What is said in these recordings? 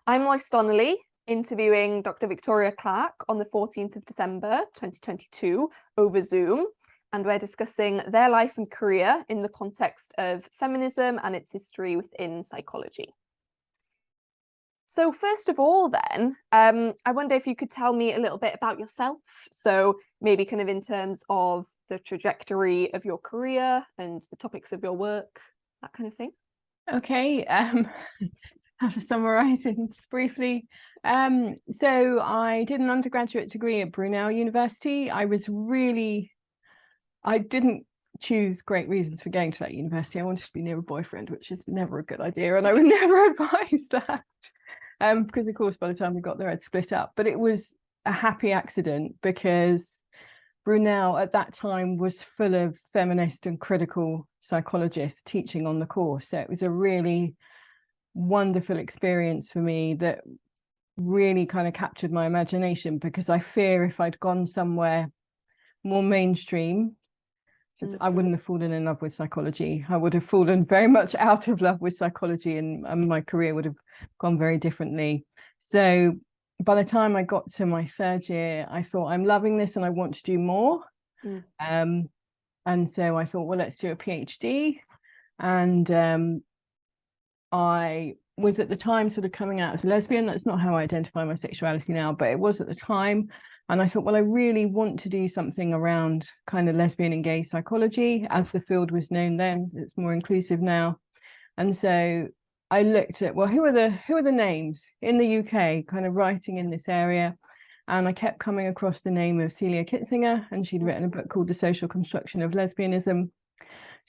I'm Lois Donnelly, interviewing Dr. Victoria Clarke on the 14th of December 2022 over Zoom, and we're discussing their life and career in the context of feminism and its history within psychology. So first of all then, I wonder if you could tell me a little bit about yourself. So maybe kind of in terms of the trajectory of your career and the topics of your work, that kind of thing. Okay, how to summarize it briefly. So I did an undergraduate degree at Brunel University. I didn't choose great reasons for going to that university. I wanted to be near a boyfriend, which is never a good idea, and I would never advise that. Because of course, by the time we got there, I'd split up. But it was a happy accident because Brunel at that time was full of feminist and critical psychologists teaching on the course. So it was a really wonderful experience for me that really kind of captured my imagination, because I fear if I'd gone somewhere more mainstream, I wouldn't have fallen in love with psychology. I would have fallen very much out of love with psychology, and my career would have gone very differently. So by the time I got to my third year, I thought, I'm loving this and I want to do more. And so I thought, well, let's do a PhD. And I was at the time sort of coming out as a lesbian. That's not how I identify my sexuality now, but it was at the time. And I thought, well, I really want to do something around kind of lesbian and gay psychology, as the field was known then. It's more inclusive now. And so I looked at, well, who are the names in the UK kind of writing in this area? And I kept coming across the name of Celia Kitzinger, and she'd written a book called The Social Construction of Lesbianism.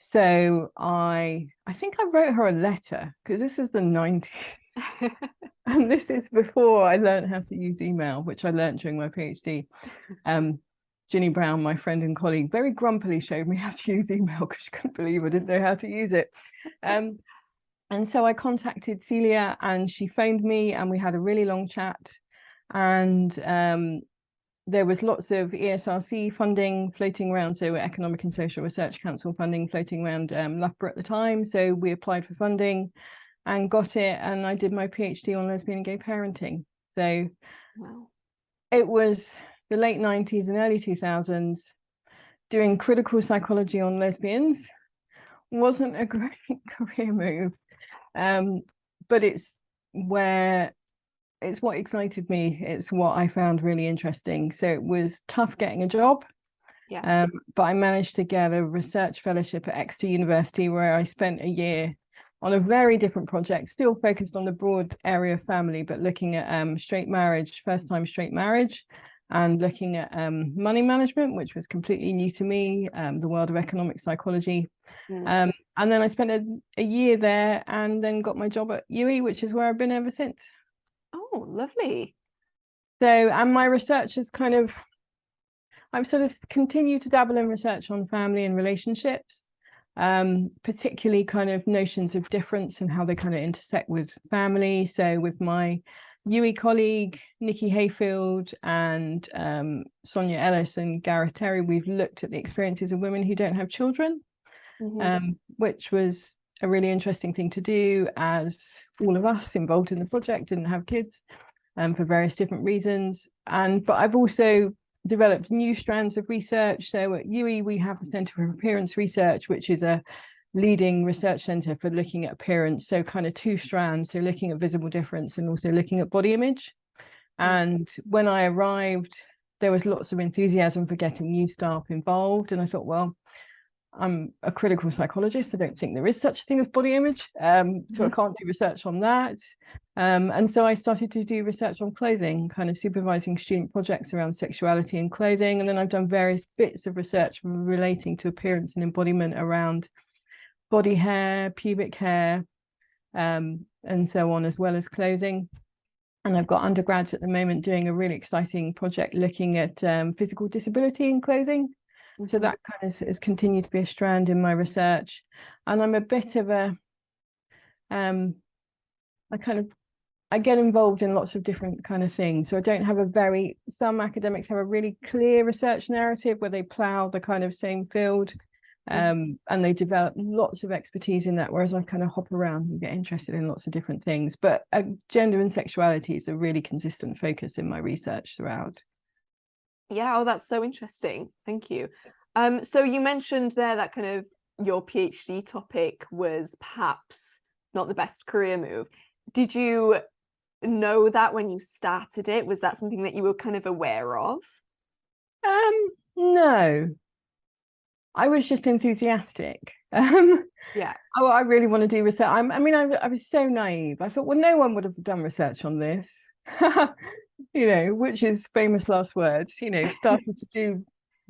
So I think I wrote her a letter, because this is the 90s. And this is before I learned how to use email, which I learned during my PhD. Ginny Brown, my friend and colleague, very grumpily showed me how to use email because she couldn't believe I didn't know how to use it. And so I contacted Celia, and she phoned me, and we had a really long chat. And there was lots of ESRC funding floating around, so Economic and Social Research Council funding floating around Loughborough at the time. So we applied for funding and got it, and I did my PhD on lesbian and gay parenting. So wow. It was the late 90s and early 2000s. Doing critical psychology on lesbians wasn't a great career move, but it's what excited me. It's what I found really interesting. So it was tough getting a job, but I managed to get a research fellowship at Exeter University, where I spent a year on a very different project, still focused on the broad area of family, but looking at straight marriage, first-time straight marriage, and looking at money management, which was completely new to me, the world of economic psychology. And then I spent a year there, and then got my job at UE, which is where I've been ever since. Oh, lovely. So, and my research is I've sort of continued to dabble in research on family and relationships, particularly kind of notions of difference and how they kind of intersect with family. So with my UE colleague, Nikki Hayfield, and Sonia Ellis and Gareth Terry, we've looked at the experiences of women who don't have children, which was a really interesting thing to do, as all of us involved in the project didn't have kids for various different reasons. But I've also developed new strands of research. So at UE, we have the Centre for Appearance Research, which is a leading research centre for looking at appearance. So kind of two strands, so looking at visible difference and also looking at body image. And when I arrived, there was lots of enthusiasm for getting new staff involved. And I thought, well, I'm a critical psychologist. I don't think there is such a thing as body image. So I can't do research on that. And so I started to do research on clothing, kind of supervising student projects around sexuality and clothing. And then I've done various bits of research relating to appearance and embodiment around body hair, pubic hair, and so on, as well as clothing. And I've got undergrads at the moment doing a really exciting project looking at physical disability in clothing. So that kind of has continued to be a strand in my research. And I'm a bit of I get involved in lots of different kind of things. So I don't have some academics have a really clear research narrative where they plough the kind of same field. and they develop lots of expertise in that, whereas I kind of hop around and get interested in lots of different things. But gender and sexuality is a really consistent focus in my research throughout. Yeah, oh, that's so interesting. Thank you. So you mentioned there that kind of your PhD topic was perhaps not the best career move. Did you know that when you started it? Was that something that you were kind of aware of? No, I was just enthusiastic. Yeah. Oh, I really want to do research. I mean, I was so naive. I thought, well, no one would have done research on this, you know, which is famous last words, you know, started to do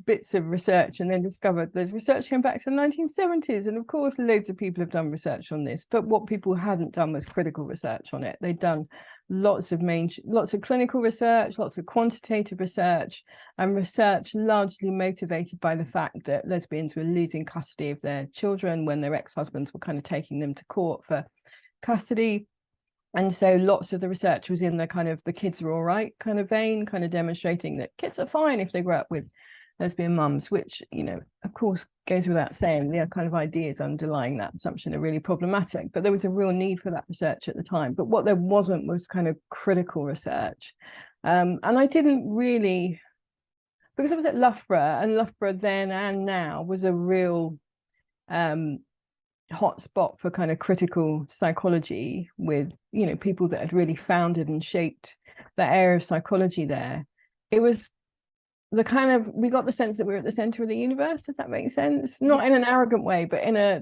bits of research and then discovered there's research going back to the 1970s. And of course, loads of people have done research on this. But what people hadn't done was critical research on it. They'd done lots of clinical research, lots of quantitative research, and research largely motivated by the fact that lesbians were losing custody of their children when their ex-husbands were kind of taking them to court for custody. And so lots of the research was in the kind of the kids are all right kind of vein, kind of demonstrating that kids are fine if they grow up with lesbian mums, which, you know, of course, goes without saying. The kind of ideas underlying that assumption are really problematic, but there was a real need for that research at the time. But what there wasn't was kind of critical research. And I didn't really, because I was at Loughborough, and Loughborough then and now was a real hot spot for kind of critical psychology with, you know, people that had really founded and shaped that area of psychology there. It was the kind of, we got the sense that we were at the center of the universe. Does that make sense? Not in an arrogant way, but in a,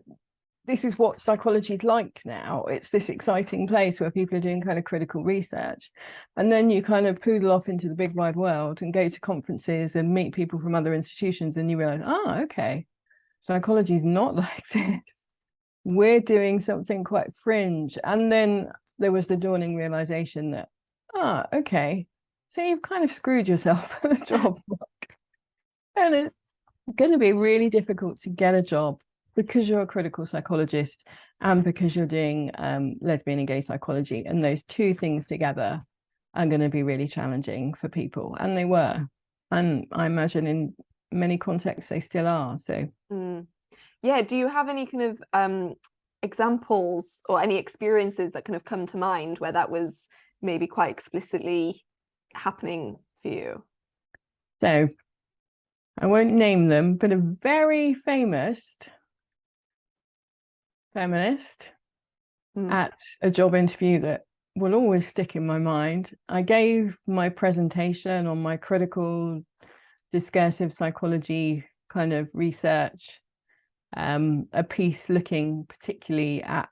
this is what psychology is like now. It's this exciting place where people are doing kind of critical research. And then you kind of poodle off into the big wide world and go to conferences and meet people from other institutions, and you realize, oh, okay, psychology is not like this. We're doing something quite fringe. And then there was the dawning realization that, okay, so you've kind of screwed yourself at a job. And it's going to be really difficult to get a job because you're a critical psychologist and because you're doing lesbian and gay psychology. And those two things together are going to be really challenging for people. And they were. And I imagine in many contexts they still are. So yeah, do you have any kind of examples or any experiences that kind of come to mind where that was maybe quite explicitly happening for you? So I won't name them, but a very famous feminist at a job interview that will always stick in my mind. I gave my presentation on my critical discursive psychology kind of research, a piece looking particularly at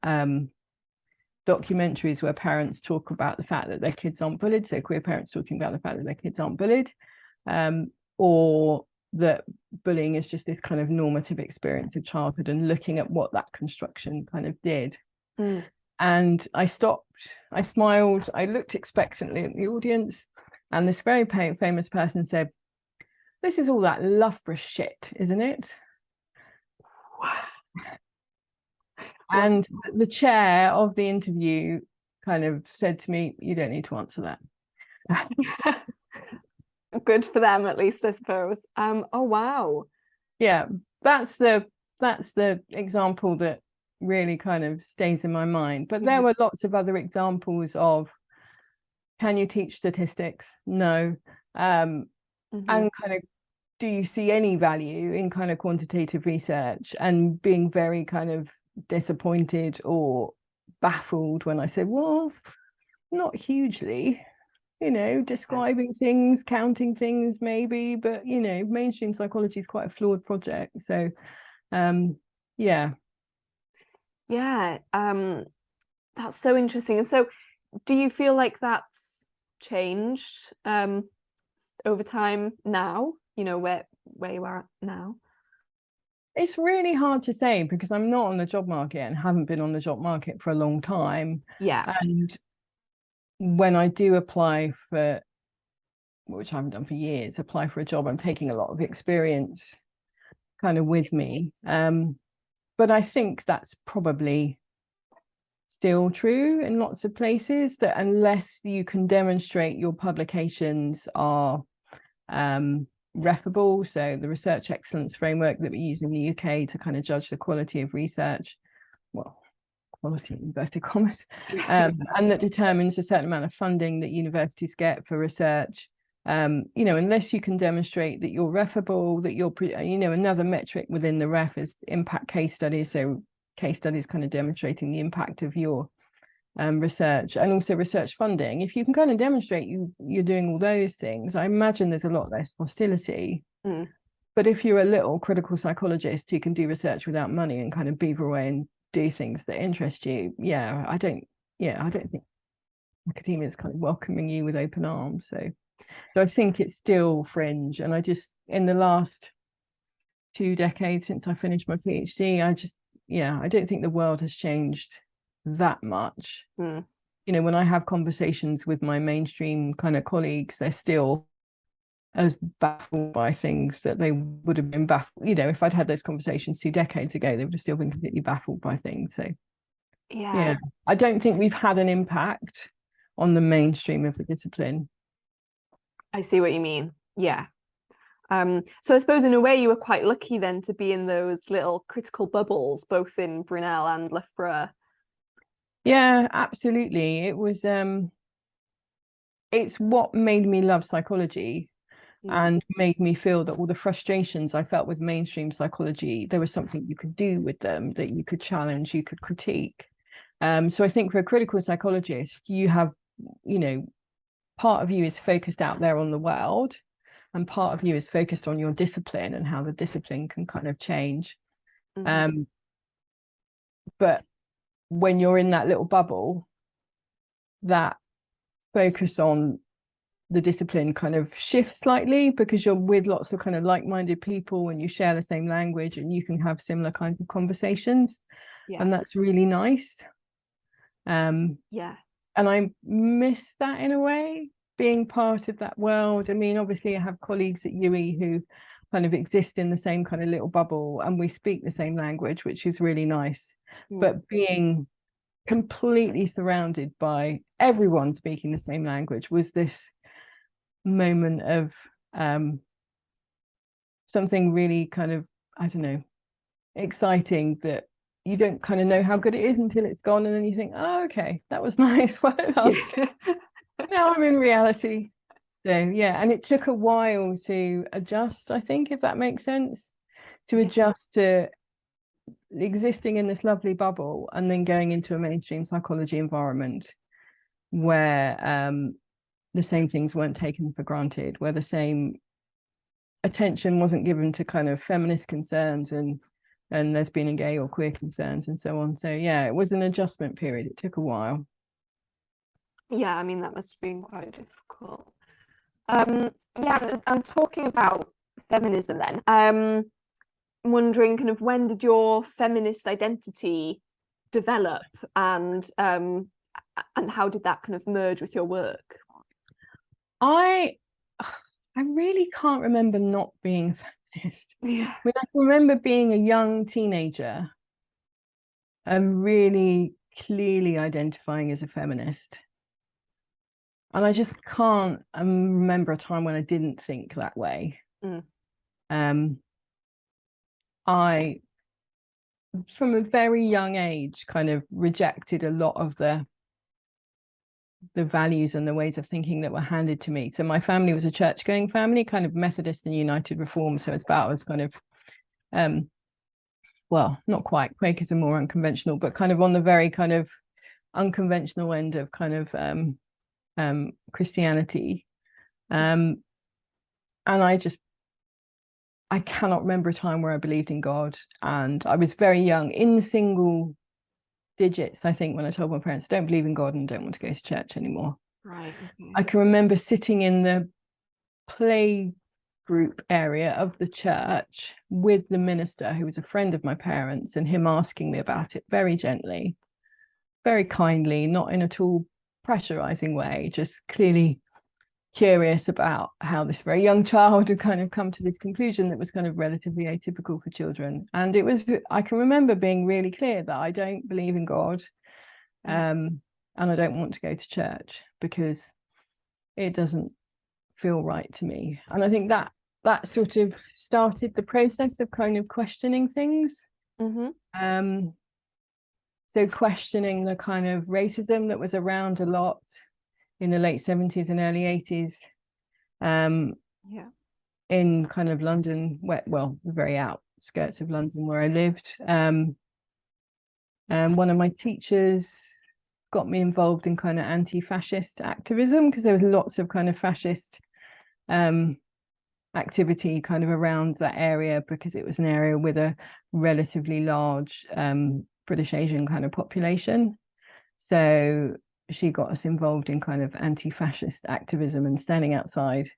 documentaries where parents talk about the fact that their kids aren't bullied, so queer parents talking about the fact that their kids aren't bullied, or that bullying is just this kind of normative experience of childhood, and looking at what that construction kind of did. And I stopped, I smiled, I looked expectantly at the audience, and this very famous person said, "This is all that Loughborough shit, isn't it?" And the chair of the interview kind of said to me, "You don't need to answer that." Good for them, at least, I suppose. Oh wow. Yeah, that's the example that really kind of stays in my mind. But there were lots of other examples of, can you teach statistics? No. And kind of, do you see any value in kind of quantitative research? And being very kind of disappointed or baffled when I said, well, not hugely, you know, describing things, counting things maybe, but, you know, mainstream psychology is quite a flawed project. So yeah, that's so interesting. And so do you feel like that's changed over time now, you know, where you are now? It's really hard to say because I'm not on the job market and haven't been on the job market for a long time. Yeah. And when I do apply for, which I haven't done for years, apply for a job, I'm taking a lot of experience kind of with me. But I think that's probably still true in lots of places, that unless you can demonstrate your publications are refable, so the research excellence framework that we use in the UK to kind of judge the quality of research, well, quality in inverted commas, and that determines a certain amount of funding that universities get for research. Unless you can demonstrate that you're refable, that you're, another metric within the ref is impact case studies. So case studies kind of demonstrating the impact of your research, and also research funding. If you can kind of demonstrate you're doing all those things, I imagine there's a lot less hostility. But if you're a little critical psychologist who can do research without money and kind of beaver away and do things that interest you, I don't think academia is kind of welcoming you with open arms. So I think it's still fringe. And I just, in the last 2 decades since I finished my PhD, I don't think the world has changed that much. When I have conversations with my mainstream kind of colleagues, they're still as baffled by things that they would have been baffled. If I'd had those conversations 2 decades ago, they would have still been completely baffled by things. So I don't think we've had an impact on the mainstream of the discipline. I see what you mean. So I suppose in a way you were quite lucky then to be in those little critical bubbles, both in Brunel and Loughborough. Yeah, absolutely. It was it's what made me love psychology and made me feel that all the frustrations I felt with mainstream psychology, there was something you could do with them, that you could challenge, you could critique. So I think for a critical psychologist, you have, part of you is focused out there on the world, and part of you is focused on your discipline and how the discipline can kind of change. But when you're in that little bubble, that focus on the discipline kind of shifts slightly, because you're with lots of kind of like-minded people and you share the same language and you can have similar kinds of conversations. And that's really nice. And I miss that in a way, being part of that world. I mean, obviously I have colleagues at UE who kind of exist in the same kind of little bubble and we speak the same language, which is really nice. But being completely surrounded by everyone speaking the same language was this moment of something really kind of, I don't know, exciting, that you don't kind of know how good it is until it's gone, and then you think, oh, okay, that was nice while it lasted. Now I'm in reality. So and it took a while to adjust, I think, if that makes sense, to adjust to existing in this lovely bubble and then going into a mainstream psychology environment where the same things weren't taken for granted, where the same attention wasn't given to kind of feminist concerns and lesbian and gay or queer concerns and so on. So it was an adjustment period. It took a while. I mean, that must have been quite difficult. And talking about feminism then, I'm wondering kind of, when did your feminist identity develop, and how did that kind of merge with your work? I really can't remember not being a feminist. I mean, I can remember being a young teenager and really clearly identifying as a feminist. And I just can't remember a time when I didn't think that way. I, from a very young age, kind of rejected a lot of the values and the ways of thinking that were handed to me. So my family was a church-going family, kind of Methodist and United Reform. So it's about as kind of, well, not quite, Quakers are more unconventional, but kind of on the very kind of unconventional end of kind of Christianity. And I cannot remember a time where I believed in God. And I was very young, in single digits, I think, when I told my parents, I don't believe in God and don't want to go to church anymore. Right. I can remember sitting in the play group area of the church with the minister, who was a friend of my parents, and him asking me about it very gently, very kindly, not in at all pressurizing way, just clearly curious about how this very young child had kind of come to this conclusion that was kind of relatively atypical for children. And it was, I can remember being really clear that I don't believe in God, and I don't want to go to church because it doesn't feel right to me. And I think that that sort of started the process of kind of questioning things. So questioning the kind of racism that was around a lot in the late 70s and early 80s, in kind of London, well, the very outskirts of London where I lived. And one of my teachers got me involved in kind of anti-fascist activism, because there was lots of kind of fascist activity kind of around that area, because it was an area with a relatively large British Asian kind of population. So she got us involved in kind of anti-fascist activism and standing outside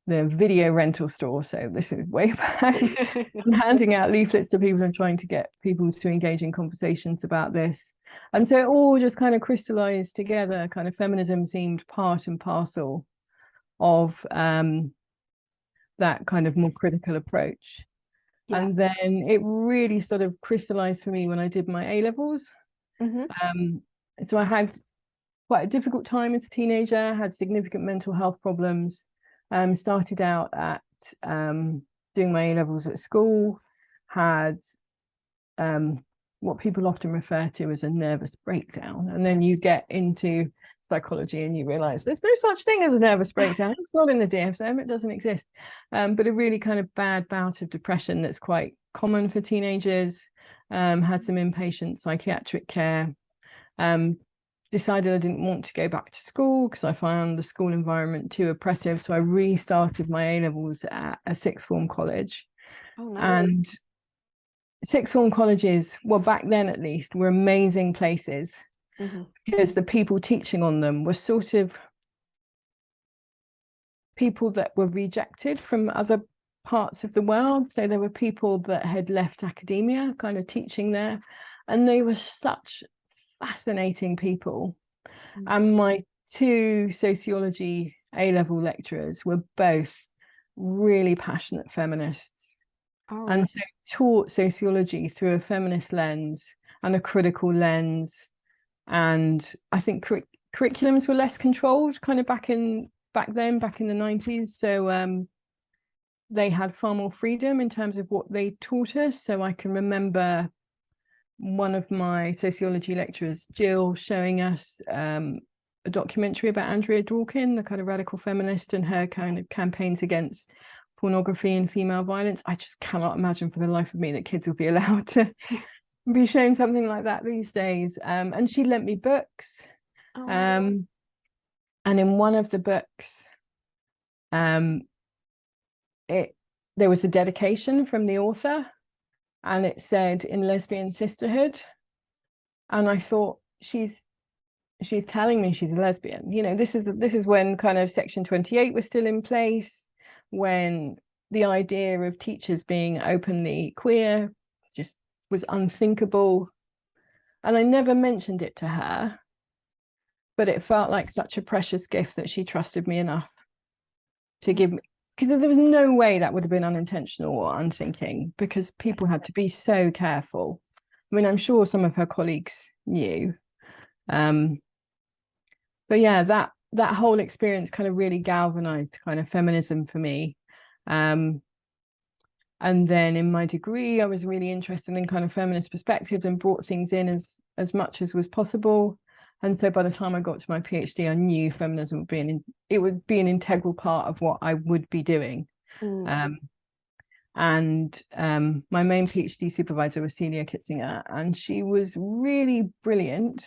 the video rental store. So this is way back, and handing out leaflets to people and trying to get people to engage in conversations about this. And so it all just kind of crystallized together. Kind of feminism seemed part and parcel of that kind of more critical approach. And then it really sort of crystallized for me when I did my A-levels. So I had quite a difficult time as a teenager, had significant mental health problems, started out at doing my A-levels at school, had what people often refer to as a nervous breakdown. And then you get into psychology and you realize there's no such thing as a nervous breakdown. It's not in the DSM, it doesn't exist. But a really kind of bad bout of depression that's quite common for teenagers. Had some inpatient psychiatric care. Decided I didn't want to go back to school because I found the school environment too oppressive. So I restarted my A-levels at a sixth form college. Oh, no. And sixth form colleges, well, back then at least, were amazing places, because the people teaching on them were sort of people that were rejected from other parts of the world. So there were people that had left academia kind of teaching there, and they were such fascinating people. And my two sociology A-level lecturers were both really passionate feminists. And so taught sociology through a feminist lens and a critical lens. And I think curriculums were less controlled kind of back in the 90s. So they had far more freedom in terms of what they taught us. So I can remember one of my sociology lecturers, Jill, showing us a documentary about Andrea Dworkin, the kind of radical feminist, and her kind of campaigns against pornography and female violence. I just cannot imagine for the life of me that kids will be allowed to be shown something like that these days. And she lent me books. And in one of the books, there was a dedication from the author, and it said, "In lesbian sisterhood." And I thought, she's telling me she's a lesbian. You know, this is when kind of Section 28 was still in place, when the idea of teachers being openly queer just was unthinkable. And I never mentioned it to her, but it felt like such a precious gift that she trusted me enough to give me, because there was no way that would have been unintentional or unthinking, because people had to be so careful. I mean, I'm sure some of her colleagues knew. But yeah, that whole experience kind of really galvanized kind of feminism for me. And then in my degree, I was really interested in kind of feminist perspectives and brought things in as much as was possible. And so by the time I got to my PhD, I knew feminism would be an integral part of what I would be doing. My main PhD supervisor was Celia Kitzinger, and she was really brilliant,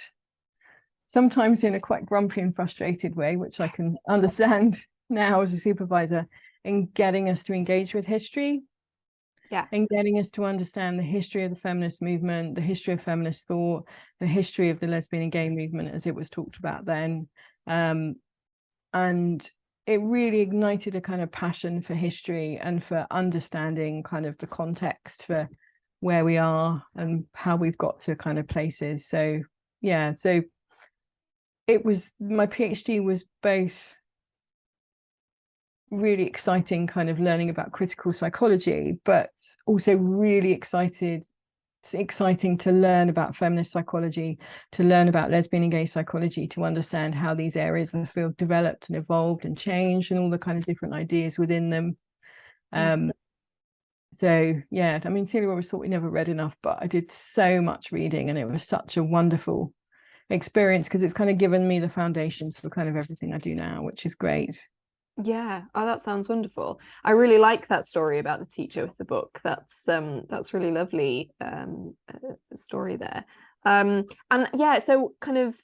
sometimes in a quite grumpy and frustrated way, which I can understand now as a supervisor, in getting us to engage with history. And getting us to understand the history of the feminist movement, the history of feminist thought, the history of the lesbian and gay movement as it was talked about then. And it really ignited a kind of passion for history and for understanding kind of the context for where we are and how we've got to kind of places. So yeah, so it was, my PhD was both really exciting kind of learning about critical psychology, but also really exciting to learn about feminist psychology, to learn about lesbian and gay psychology, to understand how these areas of the field developed and evolved and changed, and all the kind of different ideas within them. So yeah, I mean, Celia always thought we never read enough, but I did so much reading, and it was such a wonderful experience because it's kind of given me the foundations for kind of everything I do now, which is great. Yeah. Oh, that sounds wonderful. I really like that story about the teacher with the book. That's really lovely story there. And yeah, so kind of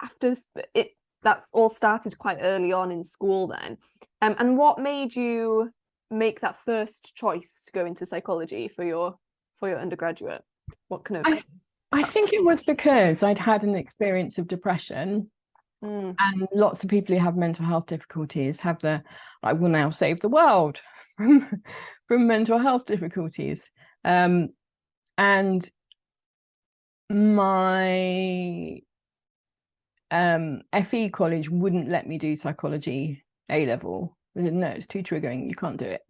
after it, that's all started quite early on in school then. And what made you make that first choice to go into psychology for your undergraduate? What kind of I think it was because I'd had an experience of depression. And lots of people who have mental health difficulties have I will now save the world from mental health difficulties. And my FE college wouldn't let me do psychology A level. They said, no, it's too triggering, you can't do it.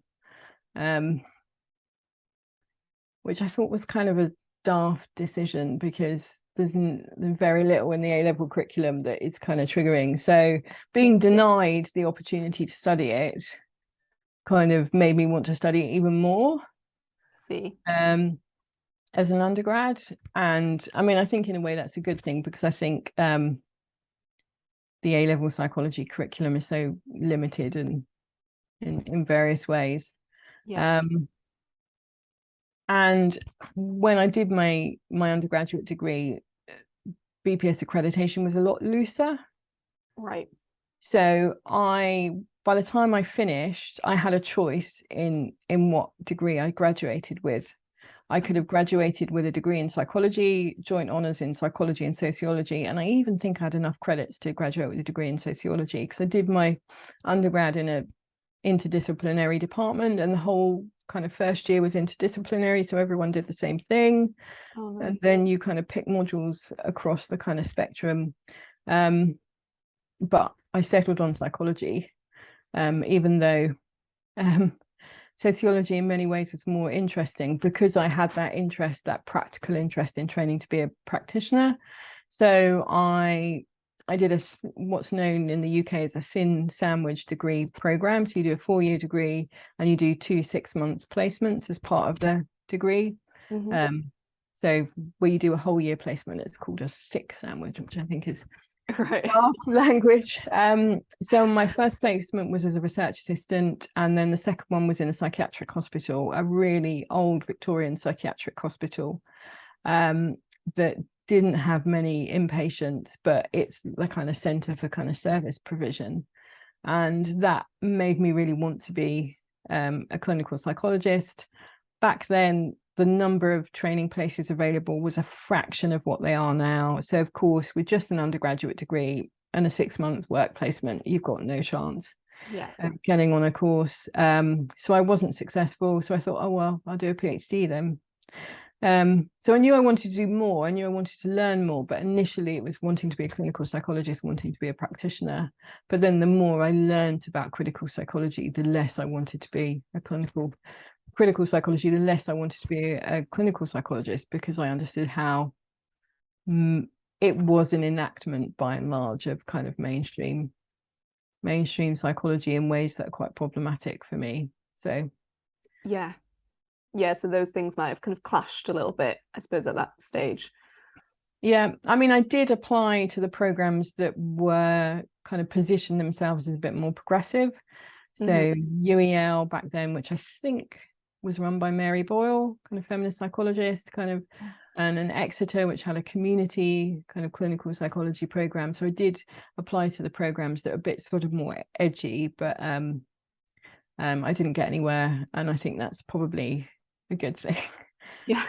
Which I thought was kind of a daft decision because there's very little in the A-level curriculum that is kind of triggering. So being denied the opportunity to study it kind of made me want to study it even more. See. As an undergrad. And I mean, I think in a way that's a good thing because I think the A-level psychology curriculum is so limited and in various ways. Yeah. And when I did my undergraduate degree, BPS accreditation was a lot looser. Right. So by the time I finished, I had a choice in what degree I graduated with. I could have graduated with a degree in psychology, joint honours in psychology and sociology, and I even think I had enough credits to graduate with a degree in sociology because I did my undergrad in a interdisciplinary department, and the whole kind of first year was interdisciplinary, so everyone did the same thing. Oh, no. And then you kind of pick modules across the kind of spectrum. But I settled on psychology, even though sociology in many ways was more interesting because I had that interest, that practical interest in training to be a practitioner. So I did what's known in the UK as a thin sandwich degree program. So you do a 4-year degree and you do 2 6-month placements as part of the degree. So where you do a whole year placement, it's called a thick sandwich, which I think is right language. So my first placement was as a research assistant, and then the second one was in a psychiatric hospital, a really old Victorian psychiatric hospital that didn't have many inpatients, but it's the kind of centre for kind of service provision. And that made me really want to be a clinical psychologist. Back then, the number of training places available was a fraction of what they are now. So of course, with just an undergraduate degree and a 6-month work placement, you've got no chance of getting on a course. So I wasn't successful. So I thought, oh, well, I'll do a PhD then. So I knew I wanted to do more. I knew I wanted to learn more, but initially it was wanting to be a clinical psychologist, wanting to be a practitioner. But then the more I learned about critical psychology, the less I wanted to be a critical psychology, the less I wanted to be a clinical psychologist, because I understood how it was an enactment by and large of kind of mainstream psychology in ways that are quite problematic for me. So so those things might have kind of clashed a little bit, I suppose, at that stage. Yeah, I mean, I did apply to the programs that were kind of positioned themselves as a bit more progressive. So UEL back then, which I think was run by Mary Boyle, kind of feminist psychologist, kind of, and an Exeter, which had a community kind of clinical psychology program. So I did apply to the programs that are a bit sort of more edgy, but I didn't get anywhere, and I think that's probably a good thing. Yeah.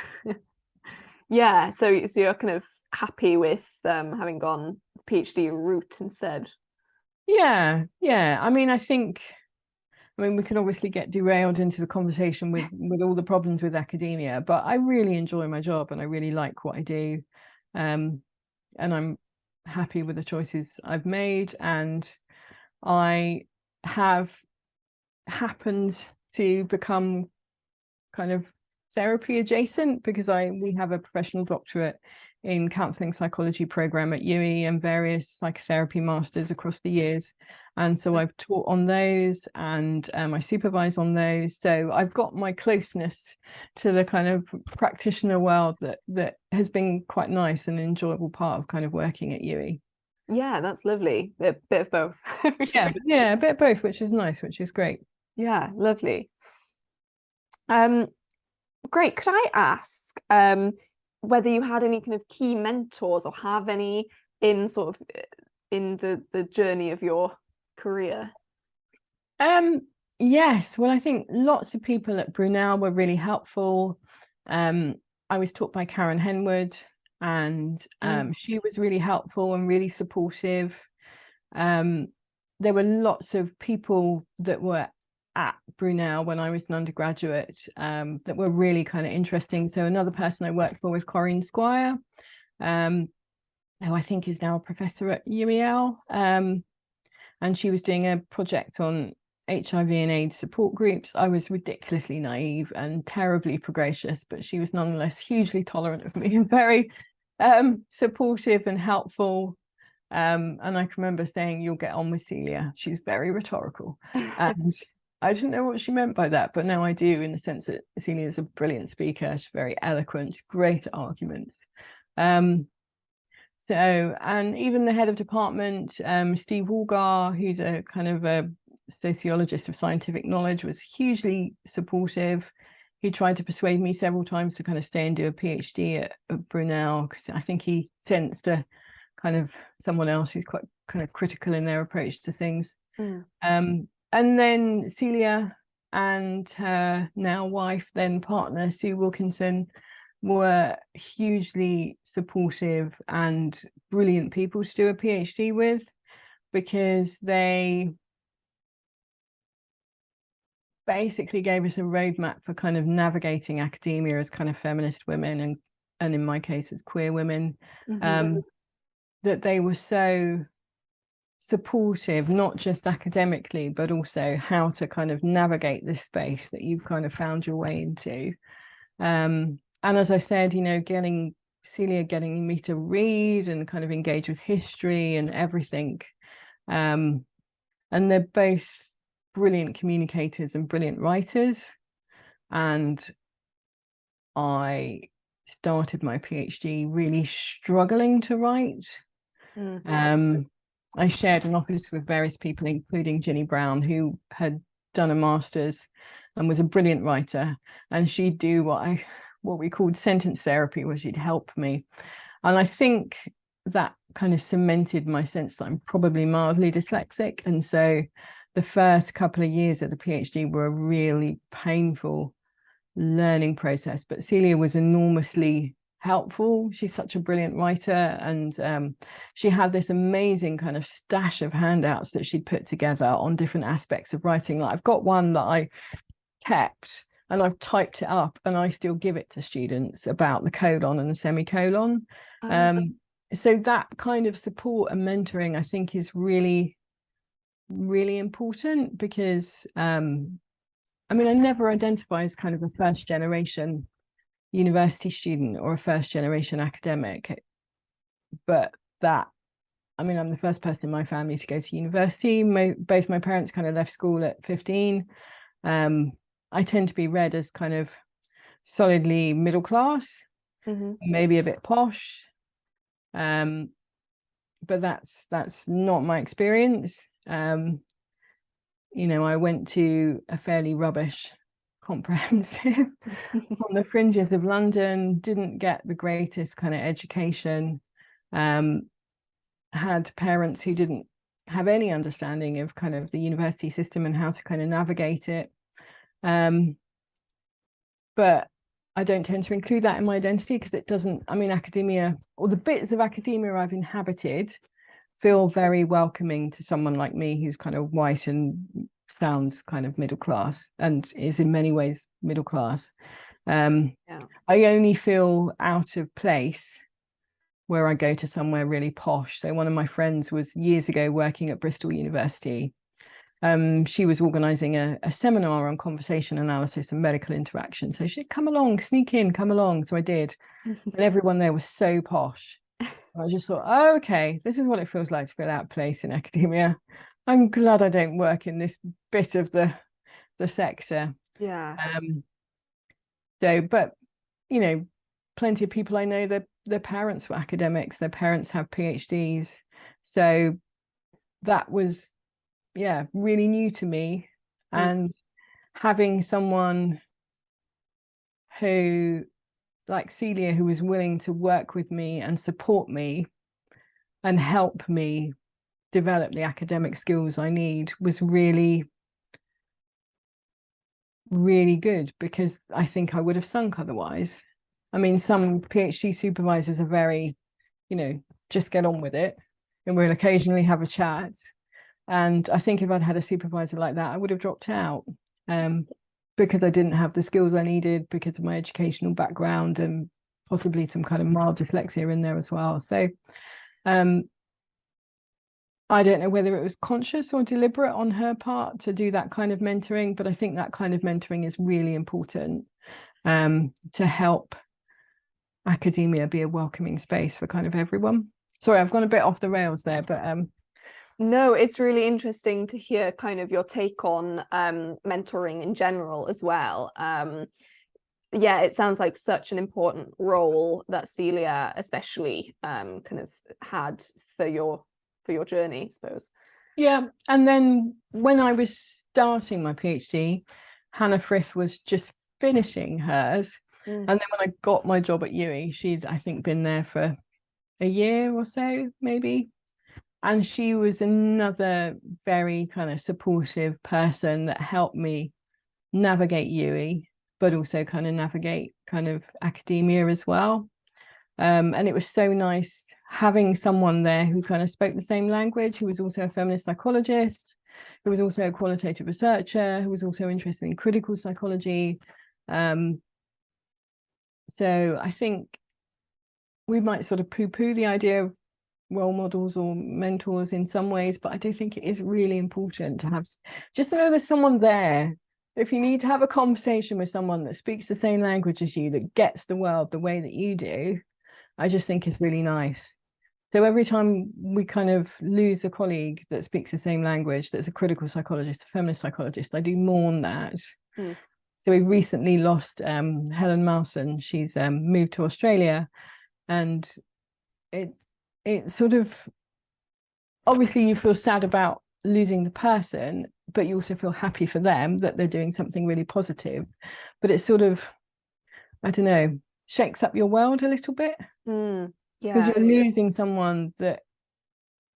Yeah, so you're kind of happy with having gone the PhD route instead. Yeah. I mean, we could obviously get derailed into the conversation with all the problems with academia, but I really enjoy my job and I really like what I do. And I'm happy with the choices I've made, and I have happened to become kind of therapy adjacent because we have a professional doctorate in counselling psychology program at UWE and various psychotherapy masters across the years. And so I've taught on those, and I supervise on those. So I've got my closeness to the kind of practitioner world that has been quite nice and an enjoyable part of kind of working at UWE. Yeah, that's lovely. A bit of both. Yeah, a bit of both, which is nice, which is great. Yeah, lovely. Great. Could I ask whether you had any kind of key mentors or have any in sort of in the journey of your career? Yes, well, I think lots of people at Brunel were really helpful. I was taught by Karen Henwood, and she was really helpful and really supportive. There were lots of people that were at Brunel when I was an undergraduate that were really kind of interesting. So another person I worked for was Corinne Squire, who I think is now a professor at UEL. And she was doing a project on HIV and AIDS support groups. I was ridiculously naive and terribly precocious, but she was nonetheless hugely tolerant of me and very supportive and helpful. And I can remember saying, "You'll get on with Celia. She's very rhetorical." And I didn't know what she meant by that, but now I do, in the sense that Celia is a brilliant speaker. She's very eloquent, great arguments. So, and even the head of department, Steve Walgar, who's a kind of a sociologist of scientific knowledge, was hugely supportive. He tried to persuade me several times to kind of stay and do a PhD at Brunel, because I think he tends to kind of someone else who's quite kind of critical in their approach to things. And then Celia and her now wife, then partner, Sue Wilkinson, were hugely supportive and brilliant people to do a PhD with, because they basically gave us a roadmap for kind of navigating academia as kind of feminist women and in my case as queer women. That they were so supportive, not just academically, but also how to kind of navigate this space that you've kind of found your way into. And as I said, you know, Celia getting me to read and kind of engage with history and everything. And they're both brilliant communicators and brilliant writers. And I started my PhD really struggling to write. I shared an office with various people, including Ginny Brown, who had done a master's and was a brilliant writer. And she'd do what we called sentence therapy, where she'd help me. And I think that kind of cemented my sense that I'm probably mildly dyslexic. And so the first couple of years of the PhD were a really painful learning process. But Celia was enormously helpful. She's such a brilliant writer, and she had this amazing kind of stash of handouts that she'd put together on different aspects of writing. Like, I've got one that I kept and I've typed it up and I still give it to students about the colon and the semicolon. So that kind of support and mentoring, I think, is really, really important, because I mean, I never identify as kind of a first generation university student or a first generation academic, but that, I mean, I'm the first person in my family to go to university. Both my parents kind of left school at 15. I tend to be read as kind of solidly middle class, maybe a bit posh, but that's not my experience. You know, I went to a fairly rubbish comprehensive on the fringes of London, didn't get the greatest kind of education, had parents who didn't have any understanding of kind of the university system and how to kind of navigate it. But I don't tend to include that in my identity, because it doesn't, I mean, academia, or the bits of academia I've inhabited, feel very welcoming to someone like me who's kind of white and sounds kind of middle class and is in many ways middle class. I only feel out of place where I go to somewhere really posh. So one of my friends was years ago working at Bristol University, she was organising a seminar on conversation analysis and medical interaction. So she said, come along, sneak in, come along. So I did. And everyone there was so posh. I just thought, oh, okay, this is what it feels like to feel out of place in academia. I'm glad I don't work in this bit of the sector. Yeah. But you know, plenty of people I know, their parents were academics, their parents have PhDs. So that was, yeah, really new to me. And having someone who, like Celia, who was willing to work with me and support me and help me develop the academic skills I need was really, really good, because I think I would have sunk otherwise. I mean, some PhD supervisors are very, you know, just get on with it, and we'll occasionally have a chat. And I think if I'd had a supervisor like that, I would have dropped out, because I didn't have the skills I needed because of my educational background and possibly some kind of mild dyslexia in there as well. So I don't know whether it was conscious or deliberate on her part to do that kind of mentoring, but I think that kind of mentoring is really important to help academia be a welcoming space for kind of everyone. Sorry, I've gone a bit off the rails there, but no, it's really interesting to hear kind of your take on mentoring in general as well. Yeah, it sounds like such an important role that Celia especially kind of had for your journey, I suppose. Yeah, and then when I was starting my PhD, Hannah Frith was just finishing hers. And then when I got my job at UWE, she'd, I think, been there for a year or so, maybe. And she was another very kind of supportive person that helped me navigate UWE, but also kind of navigate kind of academia as well. And it was so nice having someone there who kind of spoke the same language, who was also a feminist psychologist, who was also a qualitative researcher, who was also interested in critical psychology. So I think we might sort of poo-poo the idea of role models or mentors in some ways, but I do think it is really important to have, just to know there's someone there. If you need to have a conversation with someone that speaks the same language as you, that gets the world the way that you do, I just think it's really nice. So every time we kind of lose a colleague that speaks the same language, that's a critical psychologist, a feminist psychologist, I do mourn that. So we recently lost Helen Mawson. She's moved to Australia, and it sort of, obviously you feel sad about losing the person, but you also feel happy for them that they're doing something really positive. But it sort of, I don't know, shakes up your world a little bit, because you're losing someone that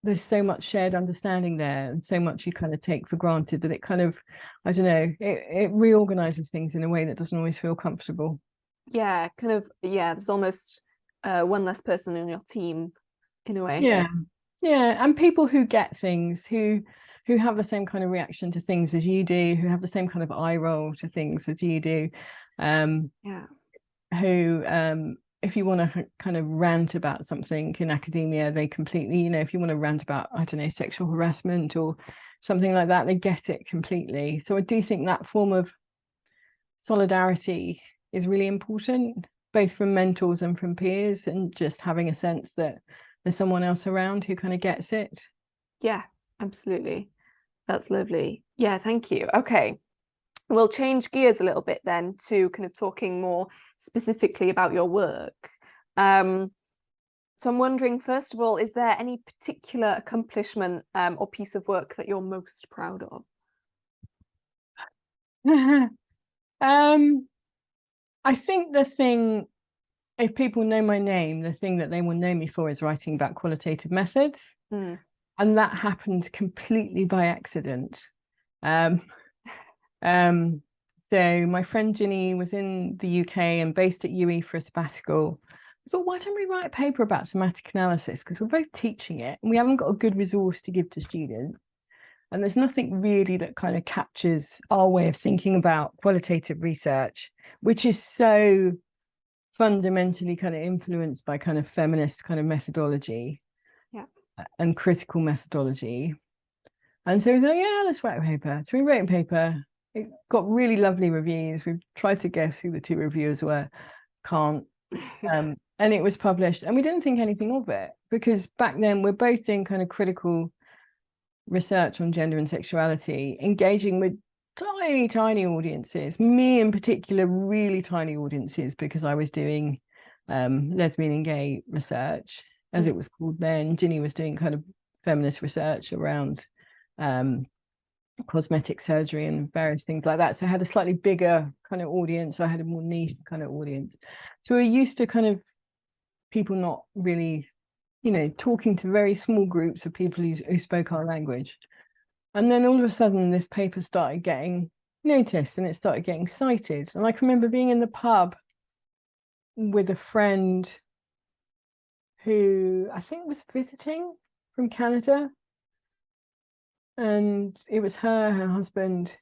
there's so much shared understanding there and so much you kind of take for granted that it kind of, I don't know, it reorganizes things in a way that doesn't always feel comfortable. Yeah, kind of, yeah, there's almost one less person in your team in a way. Yeah, and people who get things, who have the same kind of reaction to things as you do, who have the same kind of eye roll to things as you do, who if you want to kind of rant about something in academia, they completely, you know, if you want to rant about, I don't know, sexual harassment or something like that, they get it completely. So I do think that form of solidarity is really important, both from mentors and from peers, and just having a sense that there's someone else around who kind of gets it. Yeah, absolutely. That's lovely. Yeah, thank you. Okay. We'll change gears a little bit then to kind of talking more specifically about your work. So I'm wondering, first of all, is there any particular accomplishment or piece of work that you're most proud of? I think the thing, if people know my name, the thing that they will know me for is writing about qualitative methods. And that happened completely by accident. So my friend Ginny was in the UK and based at UWE for a sabbatical. I thought, why don't we write a paper about thematic analysis? Because we're both teaching it and we haven't got a good resource to give to students. And there's nothing really that kind of captures our way of thinking about qualitative research, which is so fundamentally kind of influenced by kind of feminist kind of methodology and critical methodology. And so we thought, yeah, let's write a paper. So we wrote a paper. It got really lovely reviews. We've tried to guess who the two reviewers were. Can't. And it was published, and we didn't think anything of it, because back then we're both doing kind of critical research on gender and sexuality, engaging with tiny audiences, me in particular, really tiny audiences, because I was doing lesbian and gay research, as it was called then. Ginny was doing kind of feminist research around cosmetic surgery and various things like that. So I had a slightly bigger kind of audience. I had a more niche kind of audience. So we're used to kind of people not really, you know, talking to very small groups of people who spoke our language. And then all of a sudden this paper started getting noticed and it started getting cited. And I can remember being in the pub with a friend who I think was visiting from Canada. And it was her husband,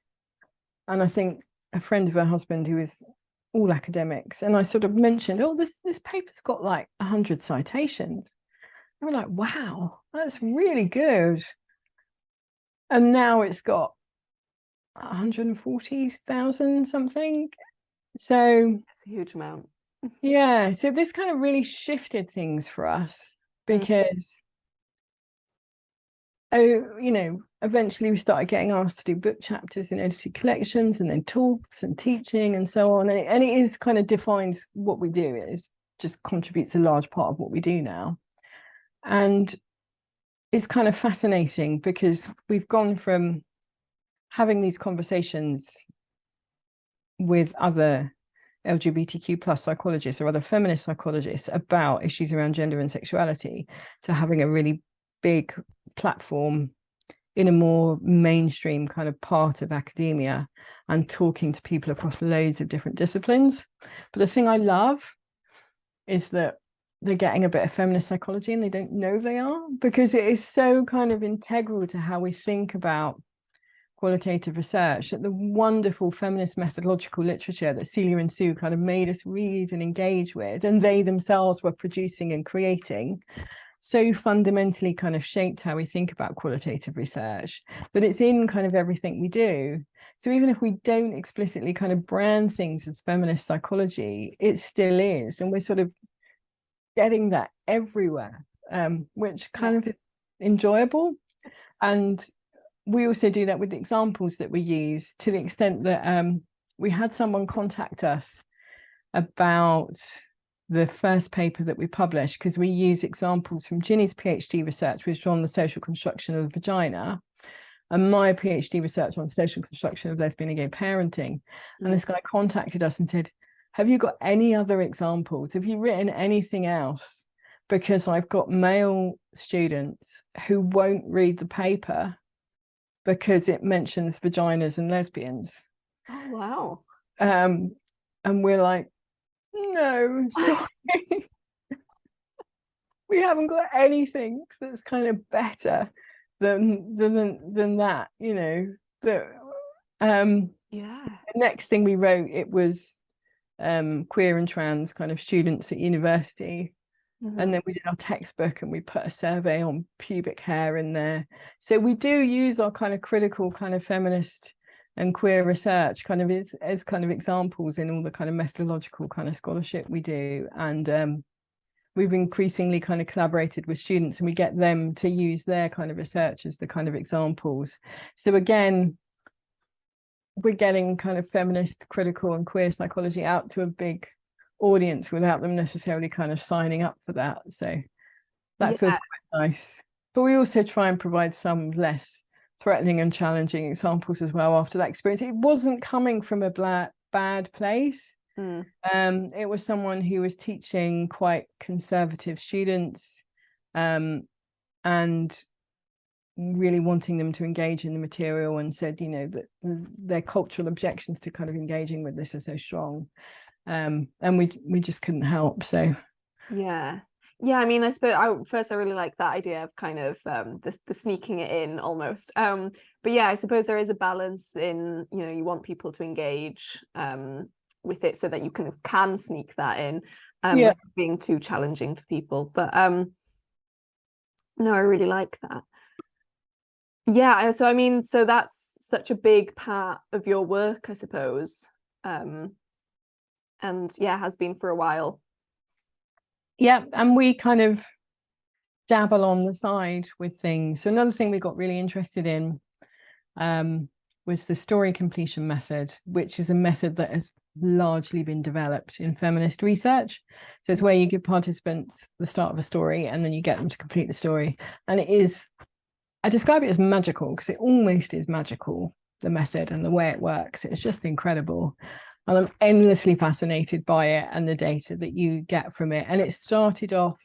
and I think a friend of her husband who was all academics. And I sort of mentioned, oh, this paper's got like 100 citations. They were like, wow, that's really good. And now it's got 140,000 something. So That's a huge amount. yeah, so this kind of really shifted things for us, because you know, eventually we started getting asked to do book chapters in edited collections, and then talks and teaching and so on. And it is kind of defines what we do. It is just contributes a large part of what we do now. And it's kind of fascinating, because we've gone from having these conversations with other LGBTQ plus psychologists or other feminist psychologists about issues around gender and sexuality, to having a really big platform in a more mainstream kind of part of academia and talking to people across loads of different disciplines. But the thing I love is that they're getting a bit of feminist psychology and they don't know they are, because it is so kind of integral to how we think about qualitative research, that the wonderful feminist methodological literature that Celia and Sue kind of made us read and engage with, and they themselves were producing and creating, so fundamentally kind of shaped how we think about qualitative research, that it's in kind of everything we do. So even if we don't explicitly kind of brand things as feminist psychology, it still is. And we're sort of getting that everywhere, which kind of is enjoyable. And we also do that with the examples that we use, to the extent that we had someone contact us about the first paper that we published, because we use examples from Ginny's PhD research, which was on the social construction of the vagina, and my PhD research on social construction of lesbian and gay parenting. And this guy contacted us and said, have you got any other examples? Have you written anything else? Because I've got male students who won't read the paper because it mentions vaginas and lesbians. Oh, wow. And we're like, no, sorry. We haven't got anything that's kind of better than that, you know. That Yeah. the next thing we wrote, it was queer and trans kind of students at university. And then we did our textbook and we put a survey on pubic hair in there. So we do use our kind of critical kind of feminist and queer research kind of as kind of examples in all the kind of methodological kind of scholarship we do. And we've increasingly kind of collaborated with students, and we get them to use their kind of research as the kind of examples. So again, we're getting kind of feminist, critical and queer psychology out to a big audience without them necessarily kind of signing up for that. So that feels quite nice. But we also try and provide some less threatening and challenging examples as well after that experience. It wasn't coming from a bad place. It was someone who was teaching quite conservative students, and really wanting them to engage in the material, and said, you know, that their cultural objections to kind of engaging with this are so strong. And we just couldn't help. So yeah, I mean, I suppose I really like that idea of kind of the sneaking it in almost, but yeah, I suppose there is a balance in, you know, you want people to engage with it so that you can sneak that in, without being too challenging for people. But no, I really like that. Yeah, so I mean, so that's such a big part of your work, I suppose. And yeah, has been for a while. Yeah, and we kind of dabble on the side with things. So another thing we got really interested in was the story completion method, which is a method that has largely been developed in feminist research. So it's where you give participants the start of a story and then you get them to complete the story. And it is, I describe it as magical because it almost is magical, the method and the way it works. It's just incredible. And I'm endlessly fascinated by it and the data that you get from it. And it started off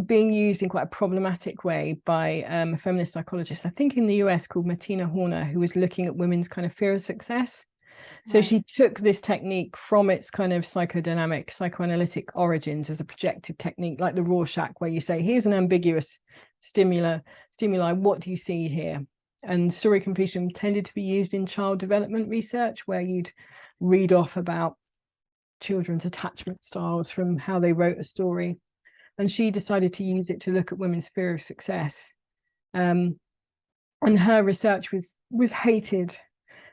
being used in quite a problematic way by a feminist psychologist, I think in the US, called Martina Horner, who was looking at women's kind of fear of success. So Right. she took this technique from its kind of psychodynamic, psychoanalytic origins as a projective technique, like the Rorschach, where you say, here's an ambiguous stimuli, what do you see here? And story completion tended to be used in child development research, where you'd read off about children's attachment styles from how they wrote a story. And she decided to use it to look at women's fear of success. And her research was hated.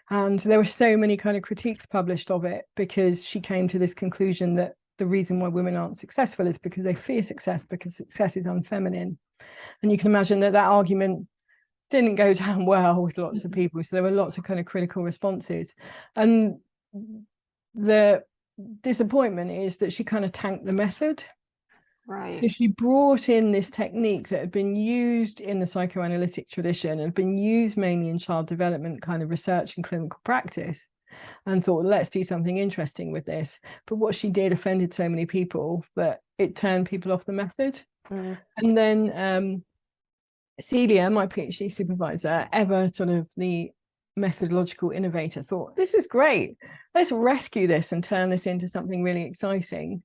And there were so many kind of critiques published of it because she came to this conclusion that the reason why women aren't successful is because they fear success, because success is unfeminine. And you can imagine that that argument didn't go down well with lots of people. So there were lots of kind of critical responses. And the disappointment is that she kind of tanked the method. Right. So she brought in this technique that had been used in the psychoanalytic tradition and been used mainly in child development kind of research and clinical practice, and thought, let's do something interesting with this. But what she did offended so many people that it turned people off the method. And then Celia, my PhD supervisor, ever sort of the methodological innovator, thought, this is great. Let's rescue this and turn this into something really exciting.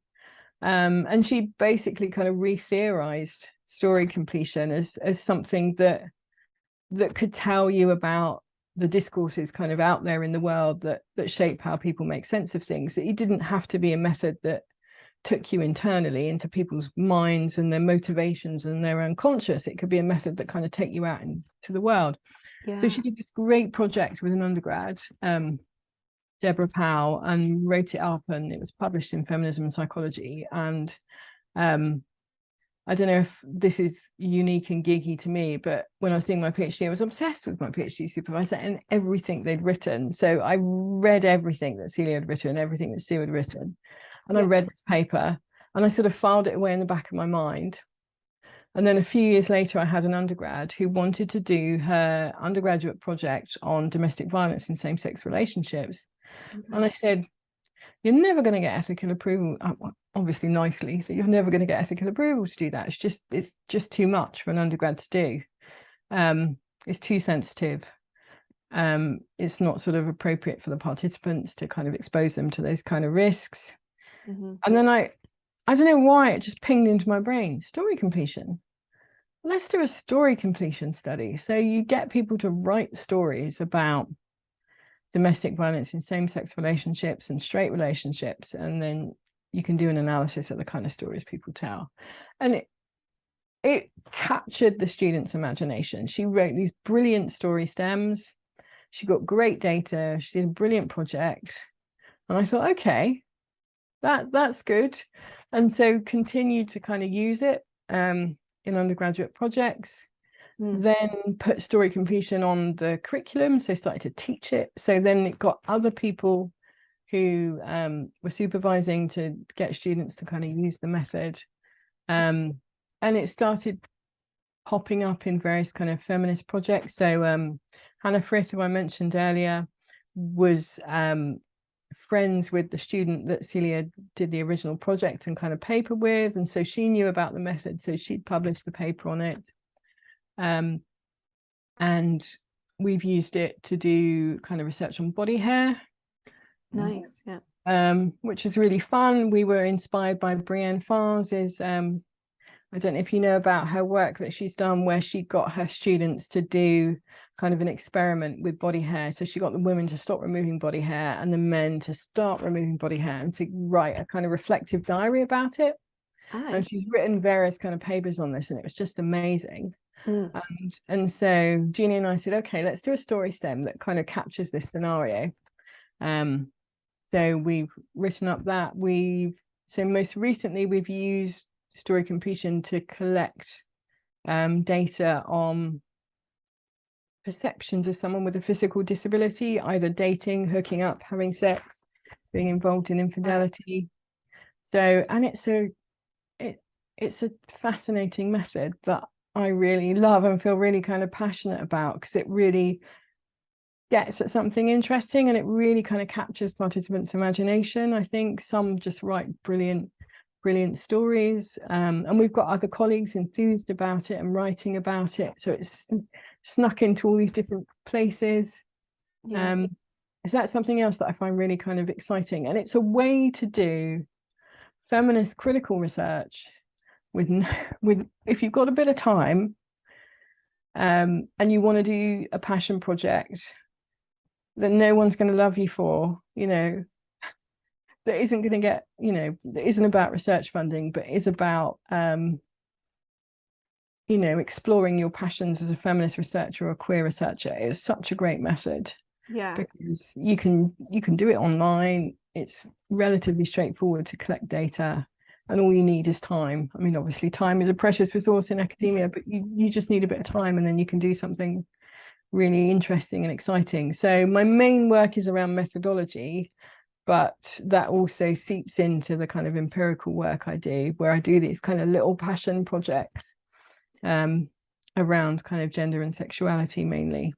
And she basically kind of re-theorized story completion as something that could tell you about the discourses kind of out there in the world that shape how people make sense of things. That it didn't have to be a method that took you internally into people's minds and their motivations and their unconscious. It could be a method that kind of take you out into the world. Yeah. So she did this great project with an undergrad, Deborah Powell, and wrote it up, and it was published in Feminism and Psychology. And I don't know if this is unique and geeky to me, but when I was doing my PhD, I was obsessed with my PhD supervisor and everything they'd written. So I read everything that Celia had written, everything that Sue had written. And I read this paper and I sort of filed it away in the back of my mind. And then a few years later, I had an undergrad who wanted to do her undergraduate project on domestic violence in same-sex relationships. And I said, you're never going to get ethical approval, obviously nicely, so you're never going to get ethical approval to do that. It's just too much for an undergrad to do. It's too sensitive. It's not sort of appropriate for the participants to kind of expose them to those kind of risks. And then I don't know why, it just pinged into my brain, story completion. Let's do a story completion study. So you get people to write stories about domestic violence in same-sex relationships and straight relationships, and then you can do an analysis of the kind of stories people tell. And it captured the students' imagination. She wrote these brilliant story stems. She got great data. She did a brilliant project. And I thought, okay, that's good. And so continued to kind of use it in undergraduate projects. Then put story completion on the curriculum, so started to teach it. So then it got other people who were supervising to get students to kind of use the method. And it started popping up in various kind of feminist projects. So Hannah Frith, who I mentioned earlier, was friends with the student that Celia did the original project and kind of paper with. And so she knew about the method, so she'd published the paper on it. And we've used it to do kind of research on body hair. Nice, yeah. Which is really fun. We were inspired by Brienne Fars's, I don't know if you know about her work that she's done, where she got her students to do kind of an experiment with body hair. So she got the women to stop removing body hair and the men to start removing body hair and to write a kind of reflective diary about it. And she's written various kind of papers on this, and it was just amazing. And so Jeannie and I said, okay, let's do a story stem that kind of captures this scenario. So we've written up that. So most recently we've used story completion to collect data on perceptions of someone with a physical disability, either dating, hooking up, having sex, being involved in infidelity. So, and it's a fascinating method that I really love and feel really kind of passionate about, because it really gets at something interesting and it really kind of captures participants' imagination. I think some just write brilliant stories, and we've got other colleagues enthused about it and writing about it, so it's snuck into all these different places. So that's something else that I find really kind of exciting, and it's a way to do feminist critical research with if you've got a bit of time, and you want to do a passion project that no one's going to love you for, that isn't going to get, that isn't about research funding, but is about exploring your passions as a feminist researcher or a queer researcher. Is such a great method, because you can do it online. It's relatively straightforward to collect data, and all you need is time. I mean, obviously time is a precious resource in academia, but you just need a bit of time, and then you can do something really interesting and exciting. So my main work is around methodology, but that also seeps into the kind of empirical work I do, where I do these kind of little passion projects around kind of gender and sexuality mainly.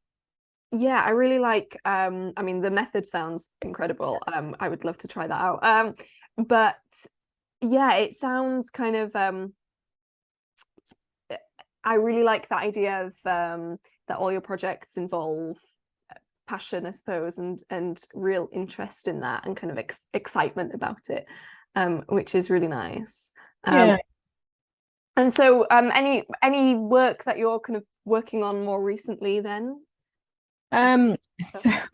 Yeah, I really like, I mean, the method sounds incredible. I would love to try that out. But yeah, it sounds kind of, I really like that idea of that all your projects involve passion, I suppose, and real interest in that, and kind of excitement about it, which is really nice. And so any work that you're kind of working on more recently then? So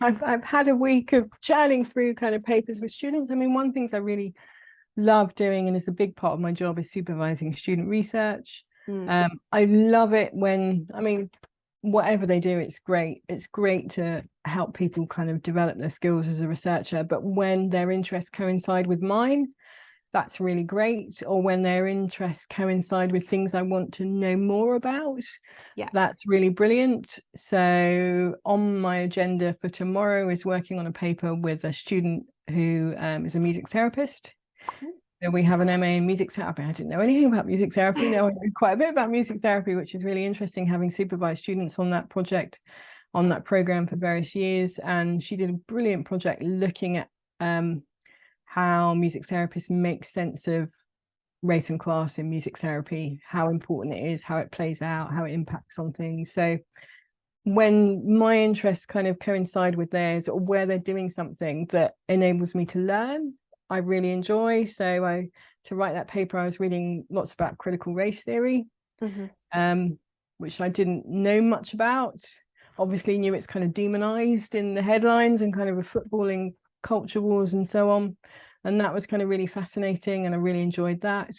I've had a week of chatting through kind of papers with students. I mean, one of the things I really love doing, and is a big part of my job, is supervising student research. I love it when, I mean, whatever they do, it's great. It's great to help people kind of develop their skills as a researcher, but when their interests coincide with mine, that's really great. Or when their interests coincide with things I want to know more about, that's really brilliant. So on my agenda for tomorrow is working on a paper with a student who is a music therapist. So we have an MA in music therapy. I didn't know anything about music therapy. Now I know quite a bit about music therapy, which is really interesting, having supervised students on that project, on that program for various years. And she did a brilliant project looking at how music therapists make sense of race and class in music therapy, how important it is, how it plays out, how it impacts on things. So when my interests kind of coincide with theirs, or where they're doing something that enables me to learn, I really enjoy. So to write that paper, I was reading lots about critical race theory, which I didn't know much about. Obviously knew it's kind of demonized in the headlines and kind of a footballing culture wars and so on, and that was kind of really fascinating, and I really enjoyed that.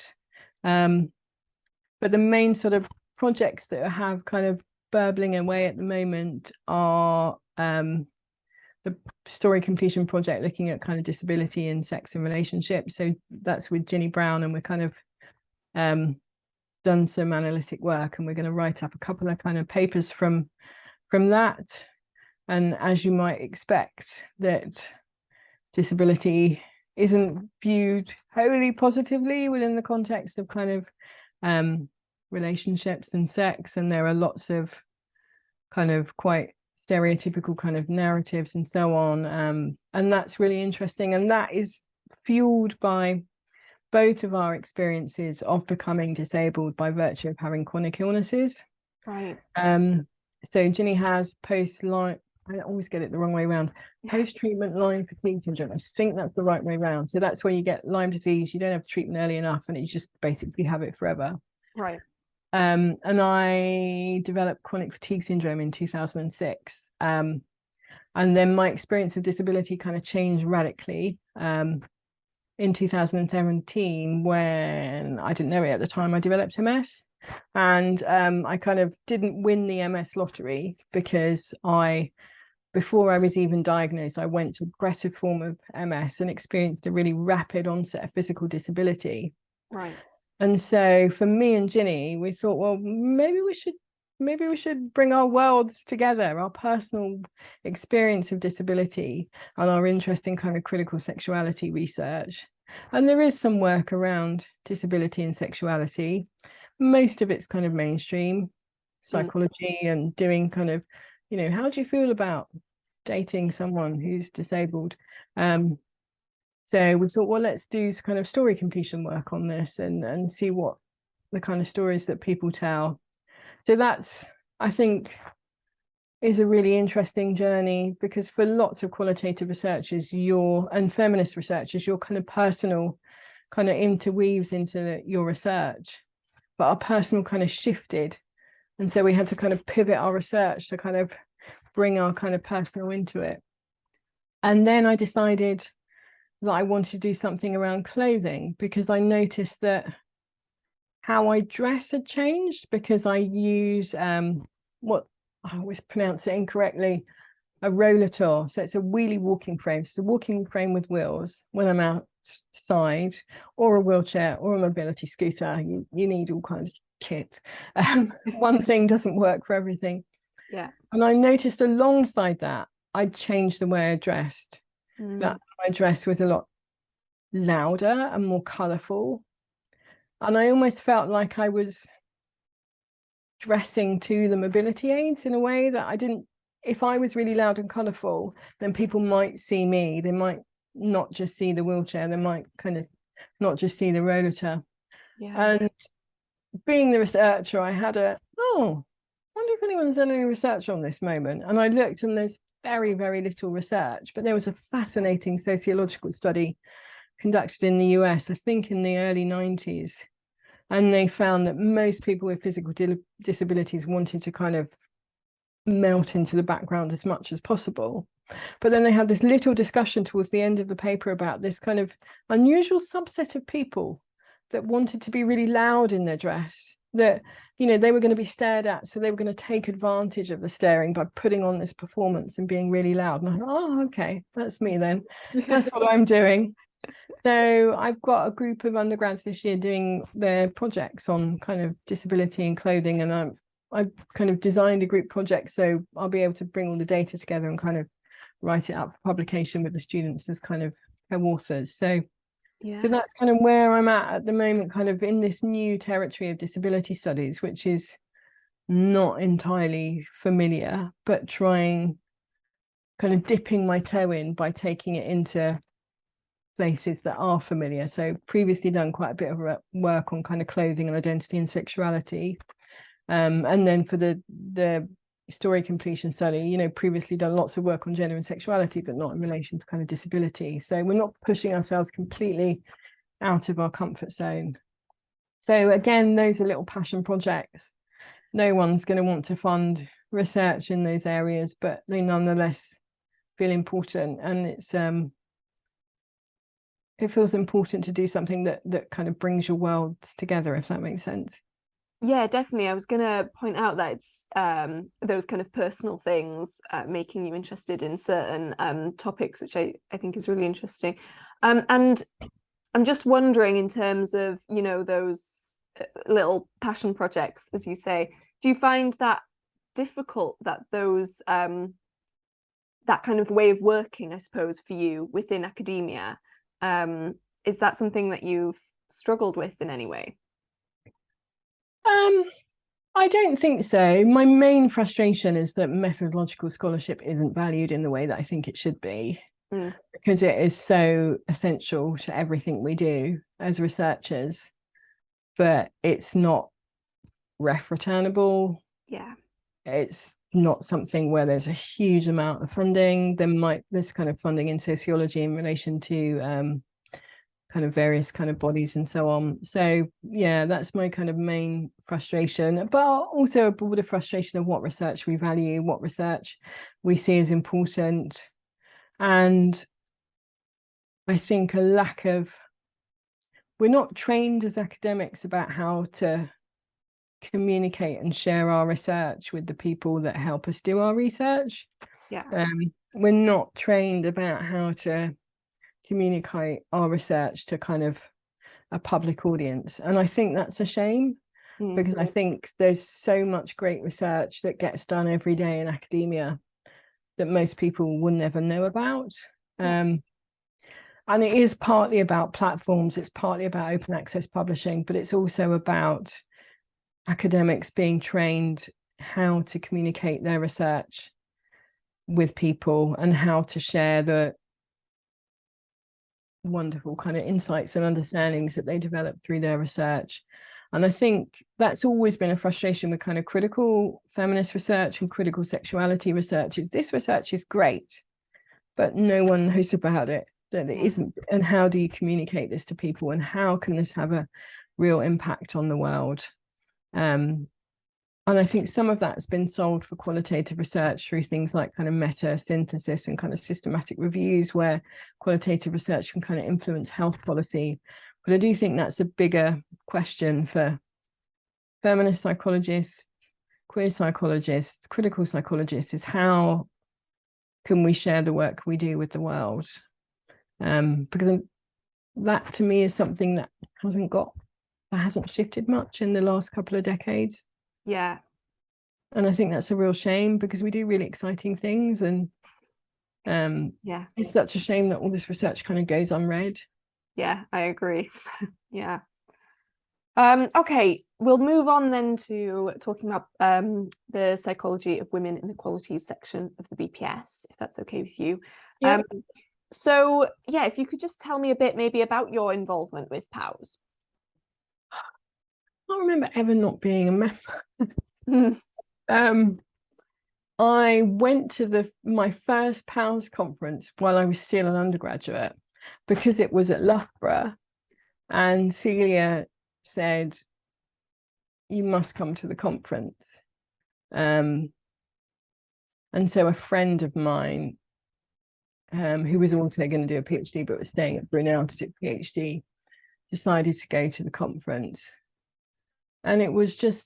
But the main sort of projects that I have kind of burbling away at the moment are the story completion project looking at kind of disability and sex and relationships. So that's with Ginny Brown, and we're kind of done some analytic work, and we're going to write up a couple of kind of papers from that. And as you might expect, that disability isn't viewed wholly positively within the context of kind of relationships and sex, and there are lots of kind of quite stereotypical kind of narratives and so on, and that's really interesting, and that is fueled by both of our experiences of becoming disabled by virtue of having chronic illnesses. So Ginny has I always get it the wrong way around, post-treatment Lyme fatigue syndrome. I think that's the right way around. So that's where you get Lyme disease, you don't have treatment early enough, and you just basically have it forever. And I developed chronic fatigue syndrome in 2006. And then my experience of disability kind of changed radically in 2017, when I didn't know it at the time, I developed MS. And I kind of didn't win the MS lottery because before I was even diagnosed, I went to a progressive form of MS and experienced a really rapid onset of physical disability. Right. And so for me and Ginny, we thought, well, maybe we should bring our worlds together, our personal experience of disability and our interest in kind of critical sexuality research. And there is some work around disability and sexuality. Most of it's kind of mainstream psychology and doing kind of, how do you feel about dating someone who's disabled? So we thought, well, let's do kind of story completion work on this and see what the kind of stories that people tell. So that's, I think, is a really interesting journey, because for lots of qualitative researchers, and feminist researchers, your kind of personal kind of interweaves into your research, but our personal kind of shifted. And so we had to kind of pivot our research to kind of bring our kind of personal into it. And then I decided that I wanted to do something around clothing, because I noticed that how I dress had changed, because I use what I always pronounce it incorrectly, a rollator. So it's a wheelie walking frame. It's a walking frame with wheels when I'm outside, or a wheelchair or a mobility scooter. You need all kinds of kit. One thing doesn't work for everything. Yeah. And I noticed alongside that, I'd changed the way I dressed. That my dress was a lot louder and more colourful. And I almost felt like I was dressing to the mobility aids in a way that I didn't. If I was really loud and colourful, then people might see me. They might not just see the wheelchair. They might kind of not just see the rollator. Yeah. And being the researcher, I had I wonder if anyone's done any research on this moment. And I looked, and there's very, very little research, but there was a fascinating sociological study conducted in the US, I think in the early 90s. And they found that most people with physical disabilities wanted to kind of melt into the background as much as possible. But then they had this little discussion towards the end of the paper about this kind of unusual subset of people that wanted to be really loud in their dress, that, they were going to be stared at. So they were going to take advantage of the staring by putting on this performance and being really loud. And I thought, oh, okay, that's me then. That's what I'm doing. So I've got a group of undergrads this year doing their projects on kind of disability and clothing. And I've kind of designed a group project, so I'll be able to bring all the data together and kind of write it up for publication with the students as kind of co-authors. So that's kind of where I'm at the moment, kind of in this new territory of disability studies, which is not entirely familiar, but trying, kind of dipping my toe in by taking it into places that are familiar. So previously done quite a bit of work on kind of clothing and identity and sexuality. And then for the story completion study, previously done lots of work on gender and sexuality, but not in relation to kind of disability. So we're not pushing ourselves completely out of our comfort zone. So again, those are little passion projects. No one's going to want to fund research in those areas, but they nonetheless feel important. And it feels important to do something that kind of brings your worlds together, if that makes sense. Yeah, definitely. I was going to point out that it's those kind of personal things making you interested in certain topics, which I think is really interesting. And I'm just wondering, in terms of, those little passion projects, as you say, do you find that difficult, that those that kind of way of working, I suppose, for you within academia? Is that something that you've struggled with in any way? I don't think so. My main frustration is that methodological scholarship isn't valued in the way that I think it should be, because it is so essential to everything we do as researchers, but it's not ref returnable. Yeah. It's not something where there's a huge amount of funding. There's kind of funding in sociology in relation to kind of various kind of bodies and so on. So yeah, that's my kind of main frustration, but also a broader frustration of what research we value, what research we see as important. And I think we're not trained as academics about how to communicate and share our research with the people that help us do our research. Yeah. We're not trained about how to communicate our research to kind of a public audience, and I think that's a shame, because I think there's so much great research that gets done every day in academia that most people will never know about. And it is partly about platforms, it's partly about open access publishing, but it's also about academics being trained how to communicate their research with people and how to share the wonderful kind of insights and understandings that they develop through their research. And I think that's always been a frustration with kind of critical feminist research and critical sexuality research, is this research is great, but no one knows about it, that it isn't. And how do you communicate this to people, and how can this have a real impact on the world? And I think some of that's been solved for qualitative research through things like kind of meta synthesis and kind of systematic reviews, where qualitative research can kind of influence health policy. But I do think that's a bigger question for feminist psychologists, queer psychologists, critical psychologists, is how can we share the work we do with the world? Because that to me is something that hasn't shifted much in the last couple of decades. Yeah. And I think that's a real shame, because we do really exciting things, and it's such a shame that all this research kind of goes unread. Yeah, I agree. Yeah. Okay, we'll move on then to talking about the psychology of women inequalities section of the BPS, if that's okay with you. Yeah. So yeah, if you could just tell me a bit maybe about your involvement with POWES. I can't remember ever not being a member. I went to my first POWES conference while I was still an undergraduate, because it was at Loughborough, and Celia said, you must come to the conference. And so a friend of mine, who was also going to do a PhD but was staying at Brunel to do a PhD, decided to go to the conference. And it was just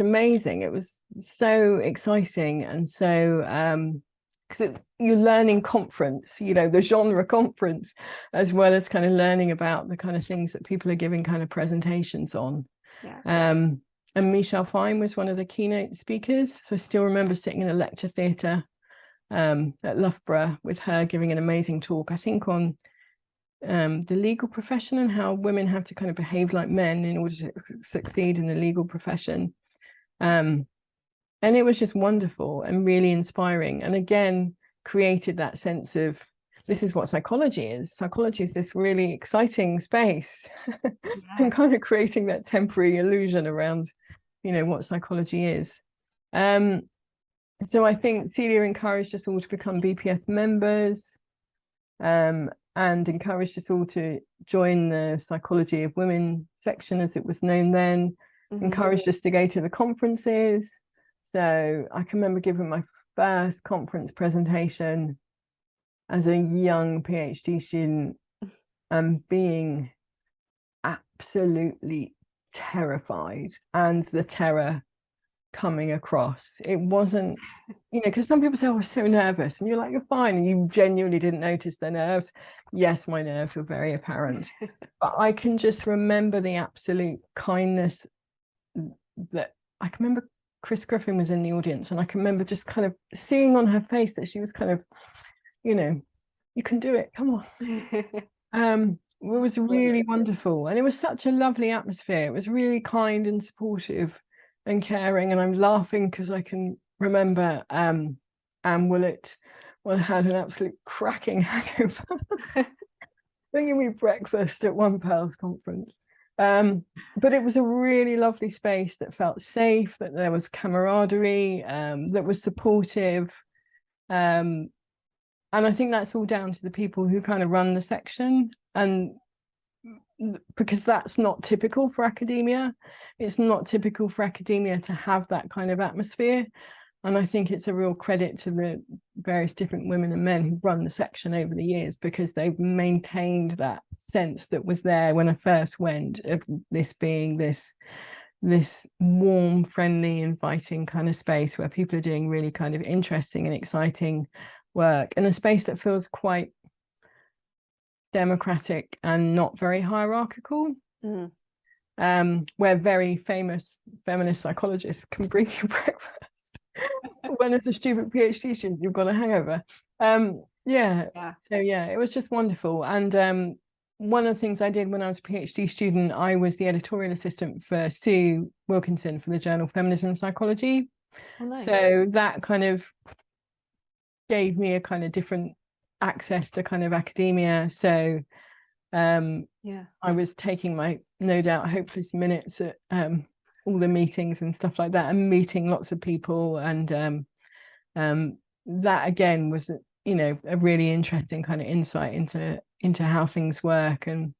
amazing. It was so exciting. And so because you're learning conference, the genre conference, as well as kind of learning about the kind of things that people are giving kind of presentations on. And Michelle Fine was one of the keynote speakers. So I still remember sitting in a lecture theatre at Loughborough with her giving an amazing talk, I think on the legal profession and how women have to kind of behave like men in order to succeed in the legal profession. And it was just wonderful and really inspiring, and again created that sense of, this is what psychology is. Psychology is this really exciting space. And kind of creating that temporary illusion around what psychology is. So I think Celia encouraged us all to become BPS members, and encouraged us all to join the Psychology of Women section, as it was known then. Encouraged us to go to the conferences. So I can remember giving my first conference presentation as a young PhD student and being absolutely terrified, and the terror coming across. It wasn't, because some people say, oh, I was so nervous, and you're like, you're fine, and you genuinely didn't notice their nerves. Yes, my nerves were very apparent, but I can just remember the absolute kindness that I can remember. Chris Griffin was in the audience, and I can remember just kind of seeing on her face that she was kind of, you can do it, come on. It was really wonderful, and it was such a lovely atmosphere. It was really kind and supportive and caring, and I'm laughing because I can remember Anne Willett had an absolute cracking hangover bringing me breakfast at one POWES conference. But it was a really lovely space that felt safe, that there was camaraderie, that was supportive. And I think that's all down to the people who kind of run the section, and because that's not typical for academia. It's not typical for academia to have that kind of atmosphere. And I think it's a real credit to the various different women and men who run the section over the years, because they've maintained that sense that was there when I first went, of this being this warm, friendly, inviting kind of space where people are doing really kind of interesting and exciting work, and a space that feels quite democratic and not very hierarchical. Where very famous feminist psychologists can bring you breakfast when as a stupid PhD student you've got a hangover. So yeah, it was just wonderful. And one of the things I did when I was a PhD student, I was the editorial assistant for Sue Wilkinson for the journal Feminism and Psychology. Oh, nice. So that kind of gave me a kind of different access to kind of academia. So I was taking my, no doubt, hopeless minutes at all the meetings and stuff like that, and meeting lots of people. And that again was, you know, a really interesting kind of insight into how things work. And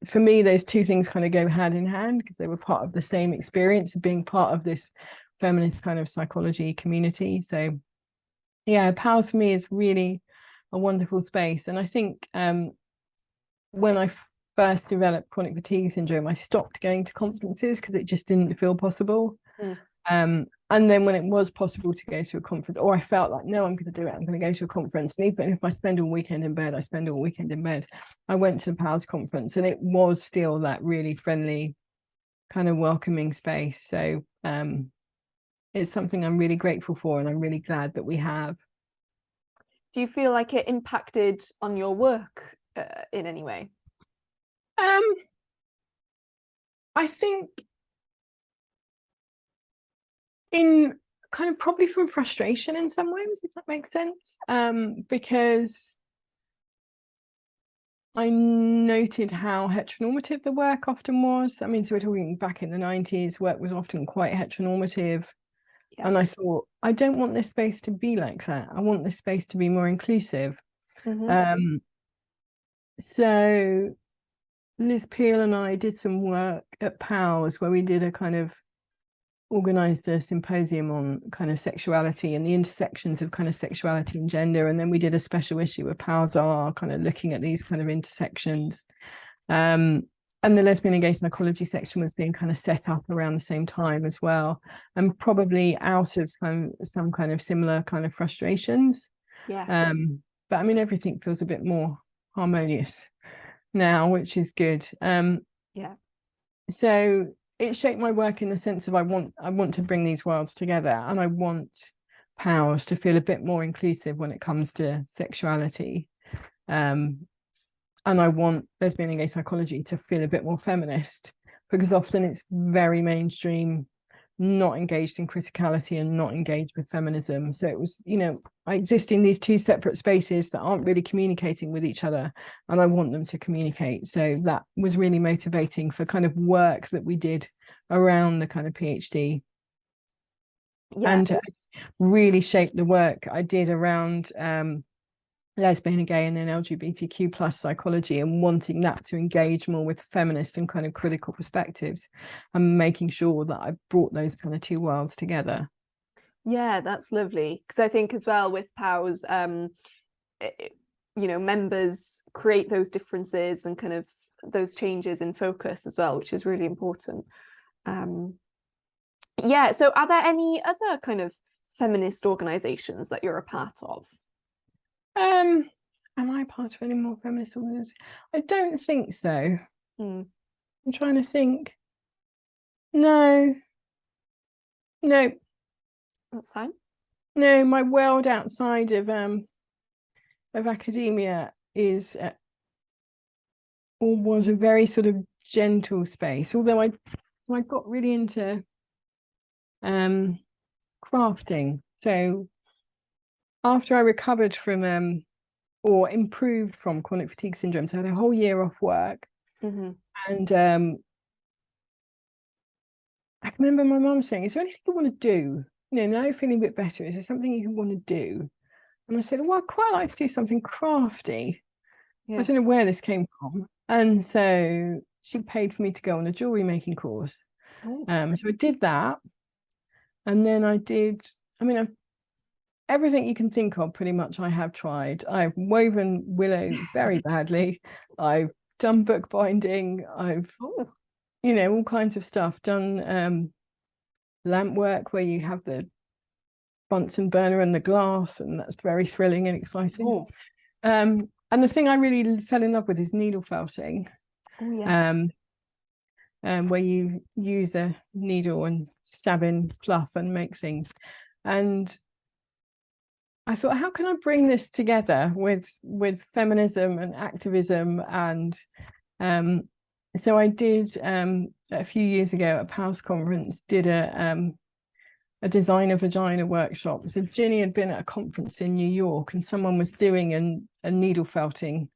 for me, those two things kind of go hand in hand, because they were part of the same experience of being part of this feminist kind of psychology community. So yeah, POWES for me is really a wonderful space. And I think when I first developed chronic fatigue syndrome, I stopped going to conferences because it just didn't feel possible. And then when it was possible to go to a conference, or I felt like, no, I'm going to do it, I'm going to go to a conference, and even if I spend all weekend in bed, I spend all weekend in bed. I went to the POWES conference, and it was still that really friendly, kind of welcoming space. So it's something I'm really grateful for, and I'm really glad that we have. Do you feel like it impacted on your work in any way? I think in kind of probably from frustration in some ways, if that makes sense, because I noted how heteronormative the work often was. I mean, so we're talking back in the 90s, work was often quite heteronormative. And I thought, I don't want this space to be like that. I want this space to be more inclusive. So Liz Peel and I did some work at POWES where we did a kind of organized a symposium on kind of sexuality and the intersections of kind of sexuality and gender. And then we did a special issue of POWES are kind of looking at these kind of intersections. And the lesbian and gay psychology section was being kind of set up around the same time as well, and probably out of some kind of similar kind of frustrations. But I mean, everything feels a bit more harmonious now, which is good. So it shaped my work in the sense of I want to bring these worlds together, and I want POWES to feel a bit more inclusive when it comes to sexuality. And I want lesbian and gay psychology to feel a bit more feminist, because often it's very mainstream, not engaged in criticality and not engaged with feminism. So it was, you know, I exist in these two separate spaces that aren't really communicating with each other, and I want them to communicate. So that was really motivating for kind of work that we did around the kind of PhD. And really shaped the work I did around lesbian and gay and then LGBTQ plus psychology, and wanting that to engage more with feminist and kind of critical perspectives, and making sure that I brought those kind of two worlds together. Yeah, that's lovely, because I think as well with POWES, you know, members create those differences and kind of those changes in focus as well, which is really important. Yeah, so are there any other kind of feminist organizations that you're a part of? Am I part of any more feminist organizations? I don't think so. I'm trying to think. No, that's fine. No, my world outside of academia is or was a very sort of gentle space. Although I got really into crafting. So after I recovered from or improved from chronic fatigue syndrome, so I had a whole year off work, and I can remember my mum saying, "Is there anything you want to do? You know, now you're feeling a bit better. Is there something you want to do?" And I said, "Well, I'd quite like to do something crafty." I don't know where this came from. And so she paid for me to go on a jewelry making course. So I did that. And then I did, I mean, everything you can think of, pretty much I have tried. I've woven willow very badly. I've done bookbinding. I've, you know, all kinds of stuff. Done lamp work where you have the Bunsen burner and the glass, and that's very thrilling and exciting. And the thing I really fell in love with is needle felting. Where you use a needle and stab in fluff and make things. And I thought, how can I bring this together with feminism and activism? And so I did a few years ago at POWES conference, did a designer vagina workshop. So Ginny had been at a conference in New York, and someone was doing a needle felting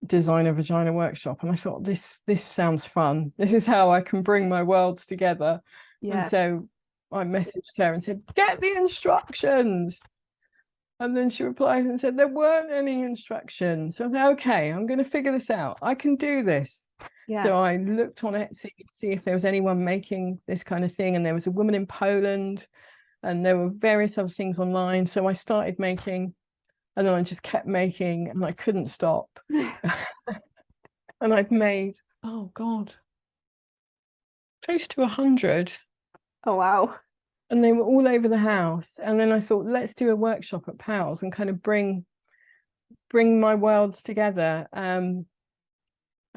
designer vagina workshop, and I thought, this sounds fun. This is how I can bring my worlds together. And so I messaged her and said, get the instructions. And then she replied and said there weren't any instructions. So I said, okay, I'm going to figure this out. I can do this. So I looked on Etsy to see if there was anyone making this kind of thing. And there was a woman in Poland, and there were various other things online. So I started making, and then I just kept making, and I couldn't stop. And I've made, oh God, close to 100. Oh, wow. And they were all over the house. And then I thought, let's do a workshop at POWES and kind of bring my worlds together.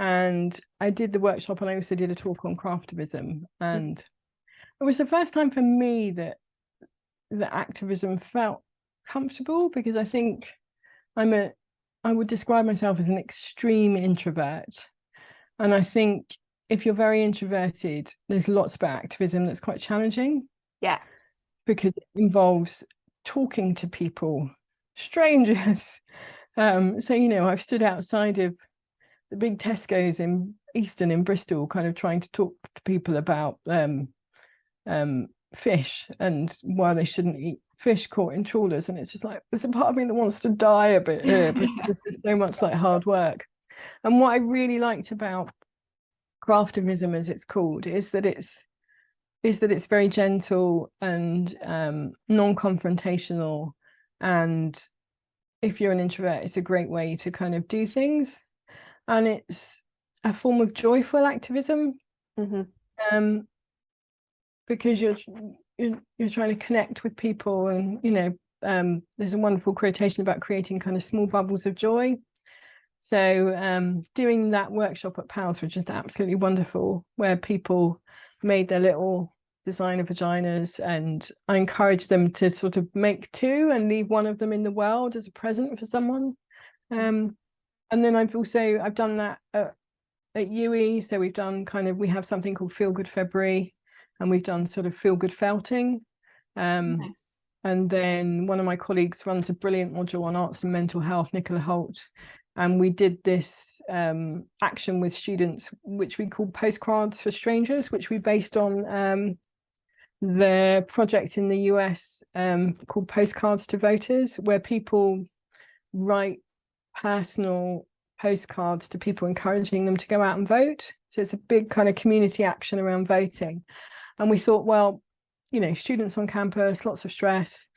And I did the workshop, and I also did a talk on craftivism. And it was the first time for me that the activism felt comfortable, because I think I would describe myself as an extreme introvert. And I think if you're very introverted, there's lots about activism that's quite challenging. Because it involves talking to people, strangers. So, you know, I've stood outside of the big Tesco's in Easton in Bristol, kind of trying to talk to people about fish and why they shouldn't eat fish caught in trawlers. And it's just like, there's a part of me that wants to die a bit here, because there's so much like hard work. And what I really liked about craftivism, as it's called, is that it's very gentle and non-confrontational. And if you're an introvert, it's a great way to kind of do things. And it's a form of joyful activism, because you're trying to connect with people. And, you know, there's a wonderful quotation about creating kind of small bubbles of joy. So doing that workshop at POWES was just absolutely wonderful, where people made their little designer vaginas, and I encouraged them to sort of make two and leave one of them in the world as a present for someone. And then I've done that at UE. So we have something called Feel Good February, and we've done sort of feel good felting. Nice. And then one of my colleagues runs a brilliant module on arts and mental health, Nicola Holt. And we did this action with students, which we called Postcards for Strangers, which we based on the project in the US called Postcards to Voters, where people write personal postcards to people encouraging them to go out and vote. So it's a big kind of community action around voting. And we thought, well, you know, students on campus, lots of stress,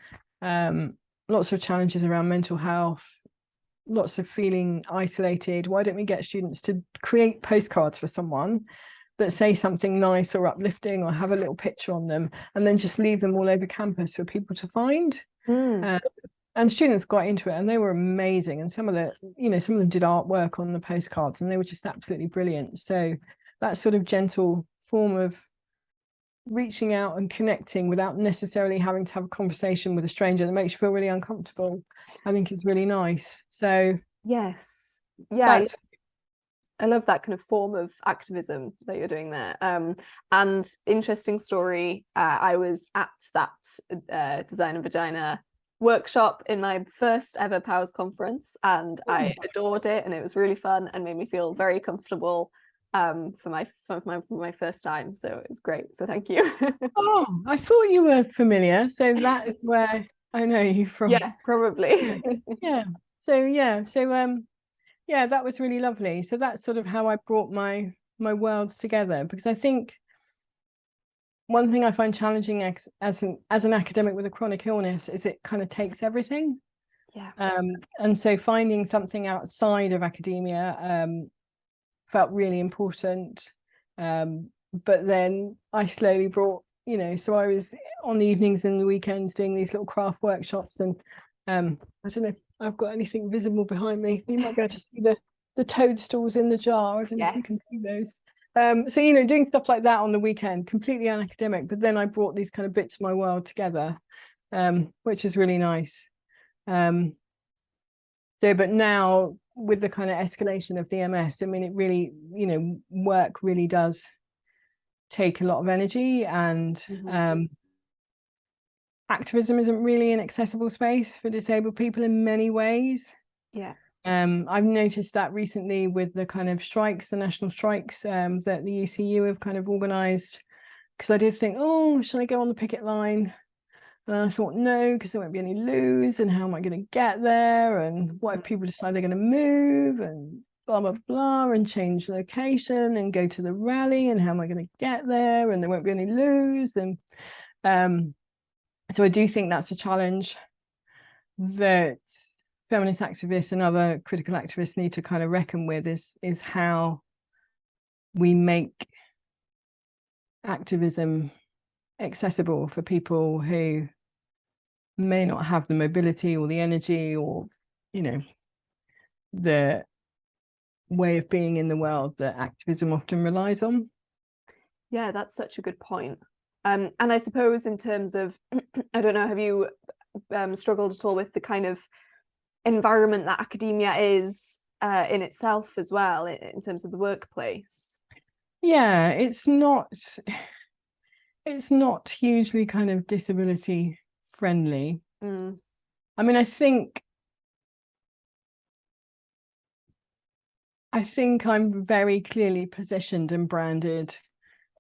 lots of challenges around mental health, lots of feeling isolated. Why don't we get students to create postcards for someone that say something nice or uplifting or have a little picture on them, and then just leave them all over campus for people to find. And students got into it, and they were amazing. And some of them did artwork on the postcards, and they were just absolutely brilliant. So that sort of gentle form of reaching out and connecting without necessarily having to have a conversation with a stranger that makes you feel really uncomfortable, I think is really nice. So yes, yeah, I love that kind of form of activism that you're doing there. And interesting story, I was at that Design and Vagina workshop in my first ever POWES conference, and I adored it, and it was really fun and made me feel very comfortable for my first time. So it was great. So thank you. Oh, I thought you were familiar. So that is where I know you from. Yeah, probably. Yeah. So yeah, that was really lovely. So that's sort of how I brought my worlds together, because I think one thing I find challenging as an academic with a chronic illness is it kind of takes everything. Yeah. And so finding something outside of academia felt really important. But then I slowly brought, so I was on the evenings and the weekends doing these little craft workshops, and I don't know if I've got anything visible behind me. You might be able to see the toadstools in the jar. I don't know if you can see those. So, doing stuff like that on the weekend, completely unacademic, but then I brought these kind of bits of my world together, which is really nice. But now with the kind of escalation of the MS, I mean, it really, work really does take a lot of energy, and activism isn't really an accessible space for disabled people in many ways. Yeah. I've noticed that recently with the kind of strikes, the national strikes that the UCU have kind of organised, because I did think, oh, should I go on the picket line? And I thought, no, because there won't be any loos, and how am I going to get there? And what if people decide they're going to move and blah, blah, blah, and change location and go to the rally, and how am I going to get there? And there won't be any loos. And so I do think that's a challenge that feminist activists and other critical activists need to kind of reckon with, is how we make activism accessible for people who may not have the mobility or the energy or the way of being in the world that activism often relies on. Yeah, that's such a good point. And I suppose in terms of I don't know, have you struggled at all with the kind of environment that academia is in itself as well, in terms of the workplace? Yeah, it's not hugely kind of disability friendly. I mean, I think I'm very clearly positioned and branded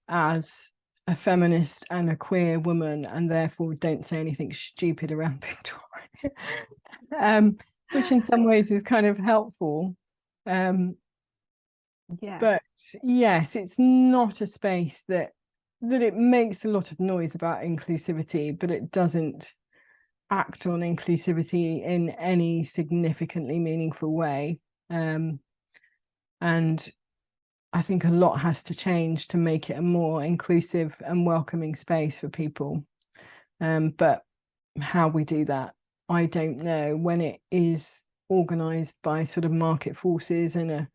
as a feminist and a queer woman, and therefore don't say anything stupid around Victoria, which in some ways is kind of helpful. But yes, it's not a space that it makes a lot of noise about inclusivity, but it doesn't act on inclusivity in any significantly meaningful way. And I think a lot has to change to make it a more inclusive and welcoming space for people. But how we do that, I don't know. When it is organised by sort of market forces and a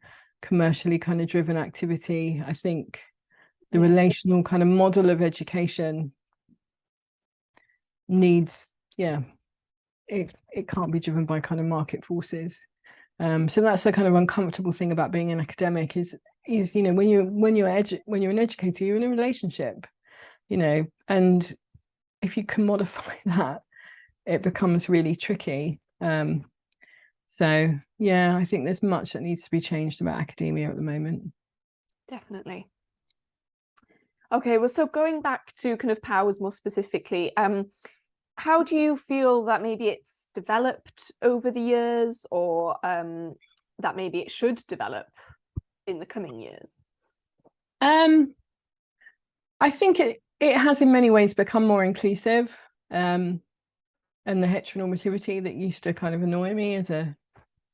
commercially kind of driven activity, I think the relational kind of model of education needs, it can't be driven by kind of market forces. So that's the kind of uncomfortable thing about being an academic is when you're an educator, you're in a relationship, and if you commodify that, it becomes really tricky. So yeah, I think there's much that needs to be changed about academia at the moment. Definitely. Okay, well, so going back to kind of POWES more specifically, how do you feel that maybe it's developed over the years, or that maybe it should develop in the coming years? I think it has in many ways become more inclusive, and the heteronormativity that used to kind of annoy me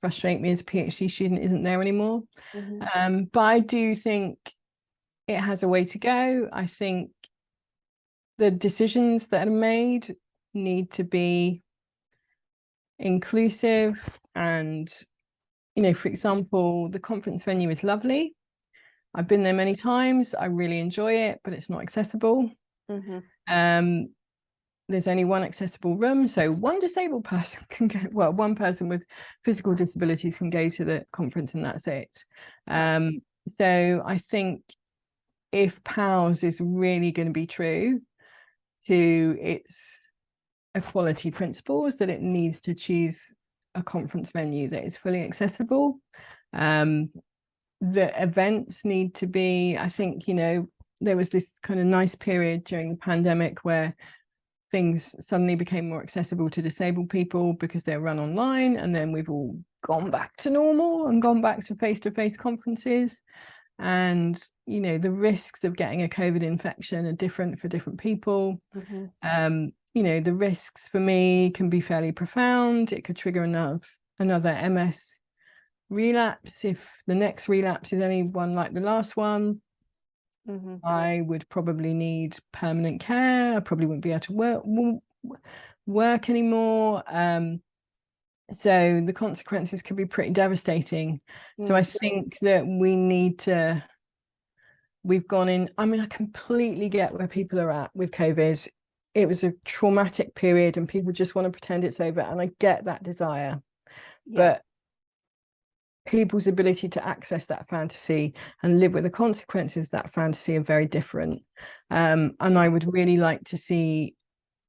frustrate me as a PhD student isn't there anymore. But I do think it has a way to go. I think the decisions that are made need to be inclusive, and for example, the conference venue is lovely. I've been there many times. I really enjoy it, but it's not accessible. There's only one accessible room, so one disabled person can go, well, one person with physical disabilities can go to the conference, and that's it. So I think if POWES is really going to be true to its equality principles, that it needs to choose a conference venue that is fully accessible. The events need to be, I think, there was this kind of nice period during the pandemic where things suddenly became more accessible to disabled people because they're run online, and then we've all gone back to normal and gone back to face-to-face conferences. And, you know, the risks of getting a COVID infection are different for different people. You know, the risks for me can be fairly profound. It could trigger another MS relapse. If the next relapse is any one like the last one, I would probably need permanent care. I probably wouldn't be able to work anymore. So the consequences could be pretty devastating. So I think that we've gone in. I mean, I completely get where people are at with COVID. It was a traumatic period and people just want to pretend it's over. And I get that desire. But people's ability to access that fantasy and live with the consequences of that fantasy are very different. And I would really like to see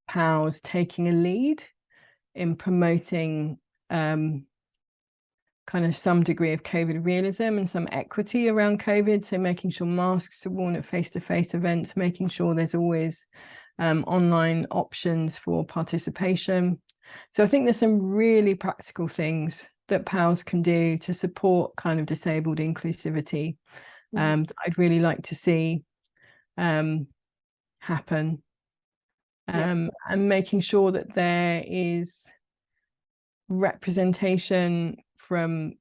POWES taking a lead in promoting kind of some degree of COVID realism and some equity around COVID. So making sure masks are worn at face-to-face events, making sure there's always online options for participation. So I think there's some really practical things that POWES can do to support kind of disabled inclusivity. I'd really like to see happen. And making sure that there is representation from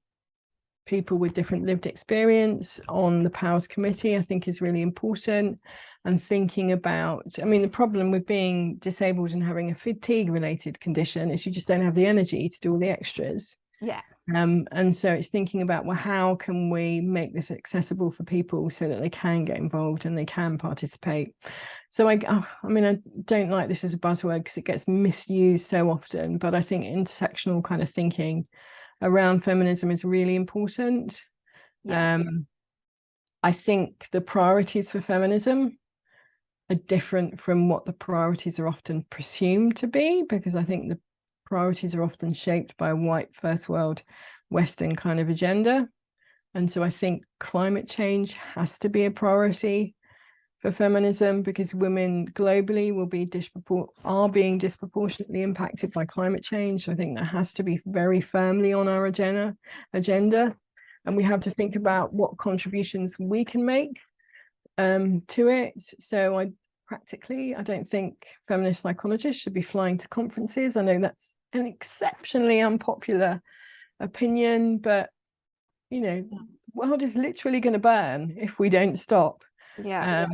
people with different lived experience on the POWES committee, I think is really important. And thinking about, I mean, the problem with being disabled and having a fatigue related condition is you just don't have the energy to do all the extras. And so it's thinking about, well, how can we make this accessible for people so that they can get involved and they can participate? So I mean, I don't like this as a buzzword because it gets misused so often, but I think intersectional kind of thinking around feminism is really important. I think the priorities for feminism are different from what the priorities are often presumed to be, because I think the priorities are often shaped by a white first world Western kind of agenda. And so I think climate change has to be a priority for feminism, because women globally are being disproportionately impacted by climate change. So I think that has to be very firmly on our agenda. And we have to think about what contributions we can make to it. So I don't think feminist psychologists should be flying to conferences. I know that's an exceptionally unpopular opinion, but you know, the world is literally going to burn if we don't stop. I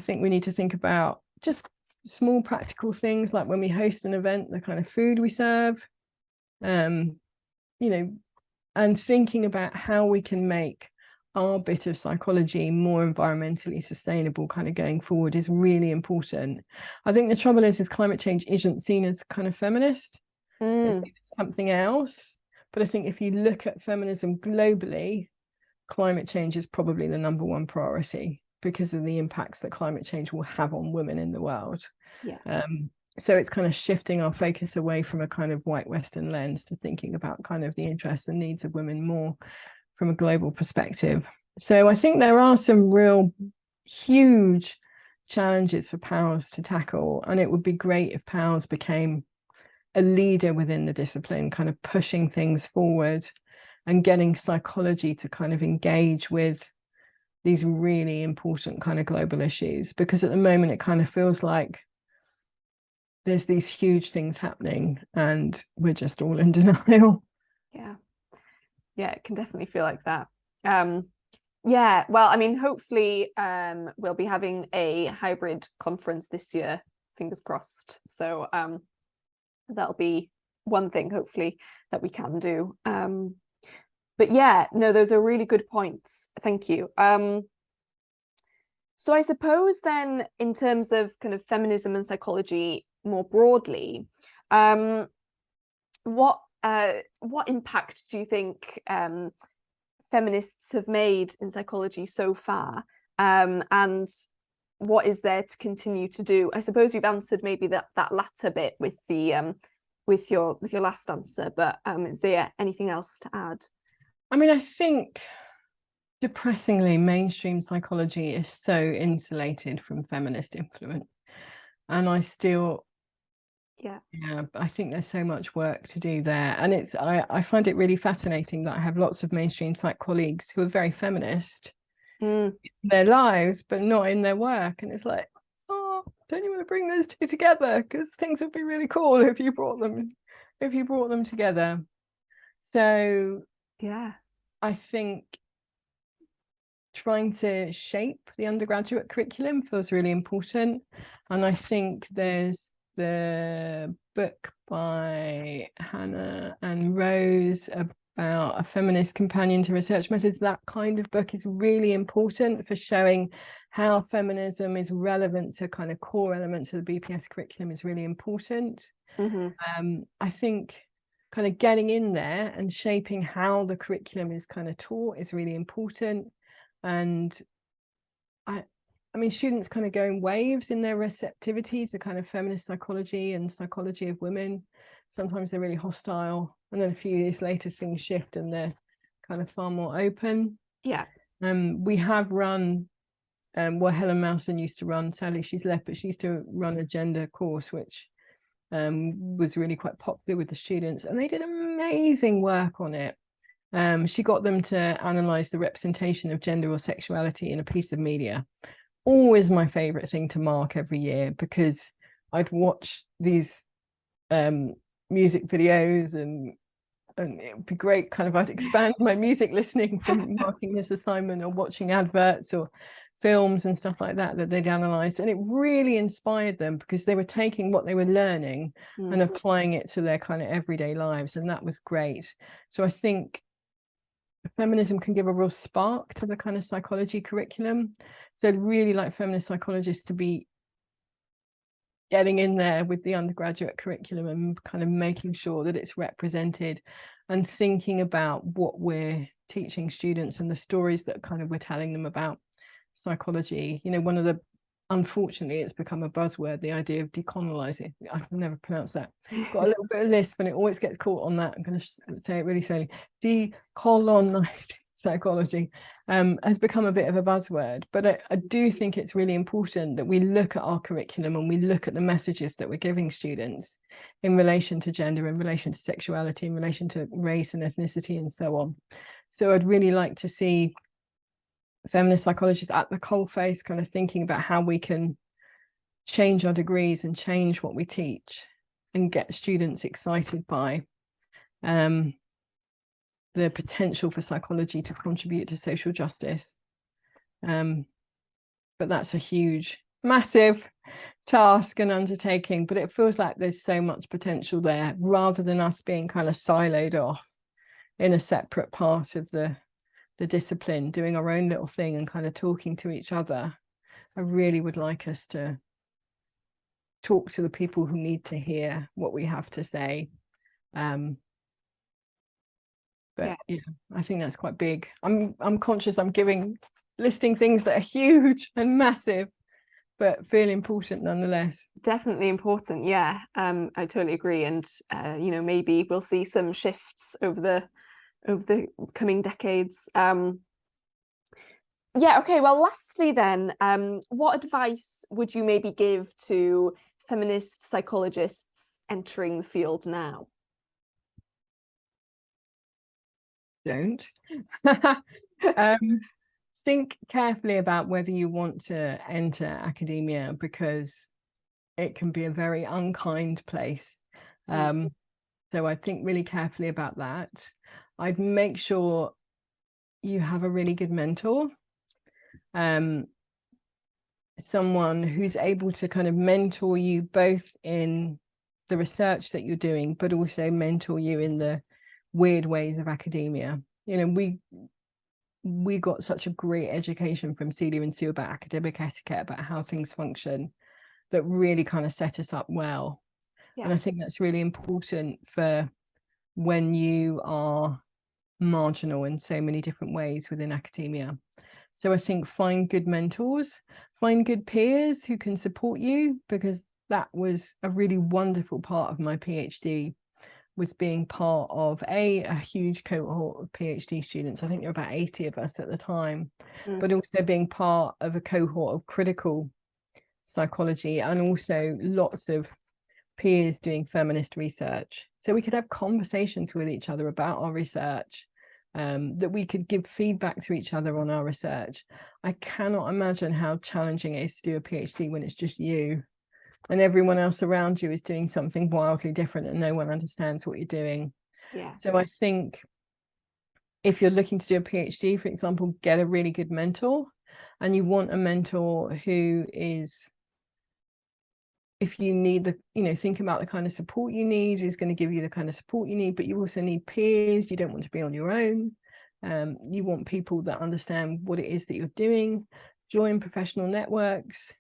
think we need to think about just small practical things, like when we host an event, the kind of food we serve, you know, and thinking about how we can make our bit of psychology more environmentally sustainable kind of going forward is really important. I think the trouble is climate change isn't seen as kind of feminist. It's something else. But I think if you look at feminism globally, climate change is probably the number one priority because of the impacts that climate change will have on women in the world. So it's kind of shifting our focus away from a kind of white Western lens to thinking about kind of the interests and needs of women more from a global perspective. So I think there are some real huge challenges for POWES to tackle, and it would be great if POWES became a leader within the discipline, kind of pushing things forward and getting psychology to kind of engage with these really important kind of global issues, because at the moment it kind of feels like there's these huge things happening and we're just all in denial. It can definitely feel like that. Well, I mean, hopefully we'll be having a hybrid conference this year, fingers crossed. So that'll be one thing hopefully that we can do. But yeah, no, those are really good points, thank you. So I suppose then, in terms of kind of feminism and psychology more broadly, what impact do you think feminists have made in psychology so far, and what is there to continue to do? I suppose you've answered maybe that latter bit with the with your last answer, but is there anything else to add? I mean, I think depressingly mainstream psychology is so insulated from feminist influence, and I still Yeah. Yeah, I think there's so much work to do there. And I find it really fascinating that I have lots of mainstream psych colleagues who are very feminist Mm. in their lives, but not in their work. And it's like, oh, don't you want to bring those two together? Because things would be really cool if you brought them together. So Yeah. I think trying to shape the undergraduate curriculum feels really important. And I think there's the book by Hannah and Rose about a feminist companion to research methods. That kind of book is really important for showing how feminism is relevant to kind of core elements of the BPS curriculum is really important. I think kind of getting in there and shaping how the curriculum is kind of taught is really important. And I mean, students kind of go in waves in their receptivity to kind of feminist psychology and psychology of women. Sometimes they're really hostile, and then a few years later things shift and they're kind of far more open. Yeah. We have run what Helen Mousen used to run. Sadly she's left, but she used to run a gender course which was really quite popular with the students, and they did amazing work on it. She got them to analyze the representation of gender or sexuality in a piece of media. Always my favorite thing to mark every year, because I'd watch these music videos and it would be great. Kind of I'd expand my music listening from marking this assignment or watching adverts or films and stuff like that they'd analysed, and it really inspired them because they were taking what they were learning and applying it to their kind of everyday lives, and that was great. So I think feminism can give a real spark to the kind of psychology curriculum. So I'd really like feminist psychologists to be getting in there with the undergraduate curriculum and kind of making sure that it's represented and thinking about what we're teaching students and the stories that kind of we're telling them about psychology. You know, one of the, unfortunately it's become a buzzword, the idea of decolonizing. I can never pronounce that. Got a little bit of lisp and it always gets caught on that. I'm going to say it really slowly. Decolonizing psychology has become a bit of a buzzword, but I do think it's really important that we look at our curriculum and we look at the messages that we're giving students in relation to gender, in relation to sexuality, in relation to race and ethnicity and so on. So I'd really like to see feminist psychologists at the coalface kind of thinking about how we can change our degrees and change what we teach and get students excited by the potential for psychology to contribute to social justice. But that's a huge, massive task and undertaking, but it feels like there's so much potential there, rather than us being kind of siloed off in a separate part of the discipline, doing our own little thing and kind of talking to each other. I really would like us to talk to the people who need to hear what we have to say. But yeah, I think that's quite big. I'm conscious I'm listing things that are huge and massive, but feel important nonetheless. Definitely important. Yeah, I totally agree. And you know, maybe we'll see some shifts over the coming decades. Yeah, okay. Well, lastly then, what advice would you maybe give to feminist psychologists entering the field now? Don't. Think carefully about whether you want to enter academia, because it can be a very unkind place. So I'd think really carefully about that. I'd make sure you have a really good mentor, someone who's able to kind of mentor you both in the research that you're doing, but also mentor you in the weird ways of academia. You know, we got such a great education from Celia and Sue about academic etiquette, about how things function, that really kind of set us up well. And I think that's really important for when you are marginal in so many different ways within academia. So I think find good mentors, find good peers who can support you, because that was a really wonderful part of my PhD, was being part of a huge cohort of PhD students. I think there were about 80 of us at the time, but also being part of a cohort of critical psychology, and also lots of peers doing feminist research. So we could have conversations with each other about our research, that we could give feedback to each other on our research. I cannot imagine how challenging it is to do a PhD when it's just you and everyone else around you is doing something wildly different and no one understands what you're doing. Yeah. So I think if you're looking to do a PhD, for example, get a really good mentor, and you want a mentor who is, if you need the, you know, think about the kind of support you need, is going to give you the kind of support you need, but you also need peers. You don't want to be on your own. You want people that understand what it is that you're doing, join professional networks,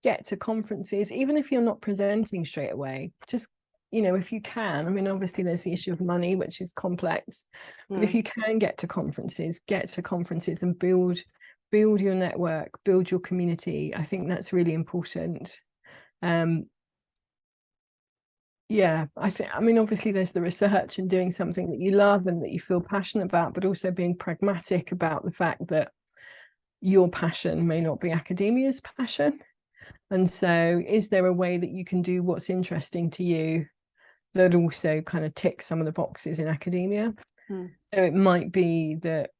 get to conferences, even if you're not presenting straight away, just, you know, if you can. I mean, obviously there's the issue of money, which is complex, but if you can get to conferences and build your network, build your community. I think that's really important. Yeah, I mean, obviously there's the research and doing something that you love and that you feel passionate about, but also being pragmatic about the fact that your passion may not be academia's passion. And so is there a way that you can do what's interesting to you that also kind of ticks some of the boxes in academia? So it might be that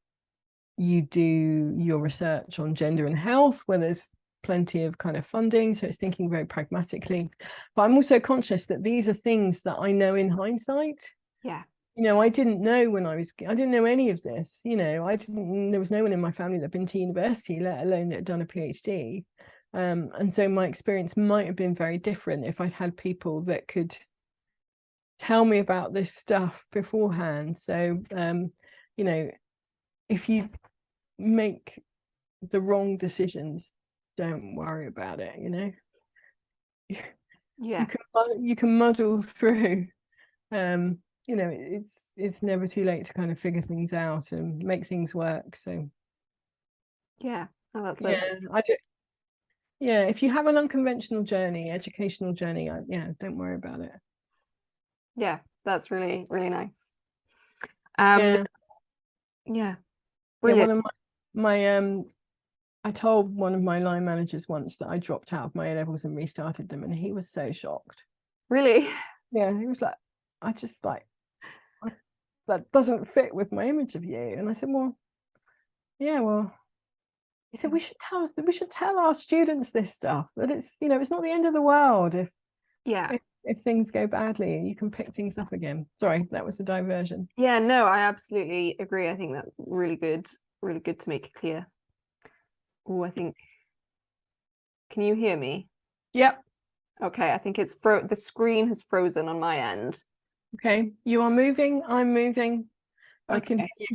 you do your research on gender and health, where there's plenty of kind of funding, so it's thinking very pragmatically. But I'm also conscious that these are things that I know in hindsight. Yeah. You know, I didn't know I didn't know any of this. You know, there was no one in my family that had been to university, let alone that had done a PhD. And so my experience might have been very different if I'd had people that could tell me about this stuff beforehand. So, you know, if you make the wrong decisions, don't worry about it, you know. Yeah. You can muddle through. You know, it's never too late to kind of figure things out and make things work. So Yeah. Oh, that's yeah, I do. Yeah, if you have an unconventional journey, educational journey, yeah, don't worry about it. Yeah, that's really, really nice. Yeah, Yeah, yeah. brilliant. One of my I told one of my line managers once that I dropped out of my A-levels and restarted them, and he was so shocked. Really? Yeah, he was like, that doesn't fit with my image of you. And I said, well, yeah, well, he said, we should tell our students this stuff, that it's, you know, it's not the end of the world if things go badly, you can pick things up again. Sorry, that was a diversion. Yeah, no, I absolutely agree. I think that's really good to make it clear. Oh, I think, can you hear me? Yep. Okay, I think it's the screen has frozen on my end. Okay, you are moving, I'm moving. Okay. I can hear you.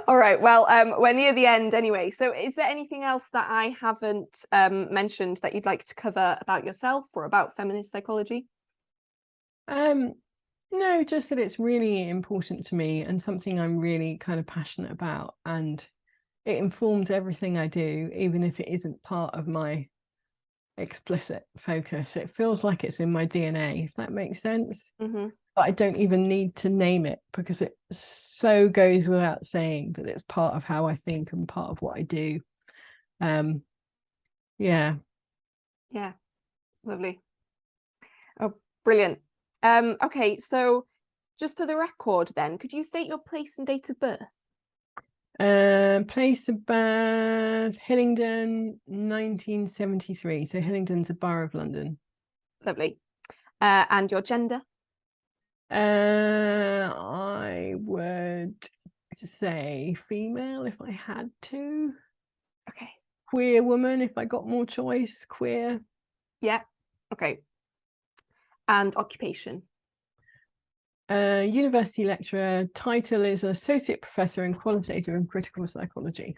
All right, well, we're near the end anyway. So is there anything else that I haven't mentioned that you'd like to cover about yourself or about feminist psychology? No, just that it's really important to me and something I'm really kind of passionate about, and it informs everything I do, even if it isn't part of my explicit focus. It feels like it's in my DNA, if that makes sense. But I don't even need to name it, because it so goes without saying that it's part of how I think and part of what I do. Yeah, Lovely. Oh, brilliant. Okay, so just for the record then, could you state your place and date of birth? Place of birth, Hillingdon, 1973. So Hillingdon's a borough of London. Lovely. And your gender? I would say female if I had to. Okay. Queer woman if I got more choice. Queer. Yeah. Okay. And occupation? University lecturer. Title is Associate Professor in Qualitative and Critical Psychology.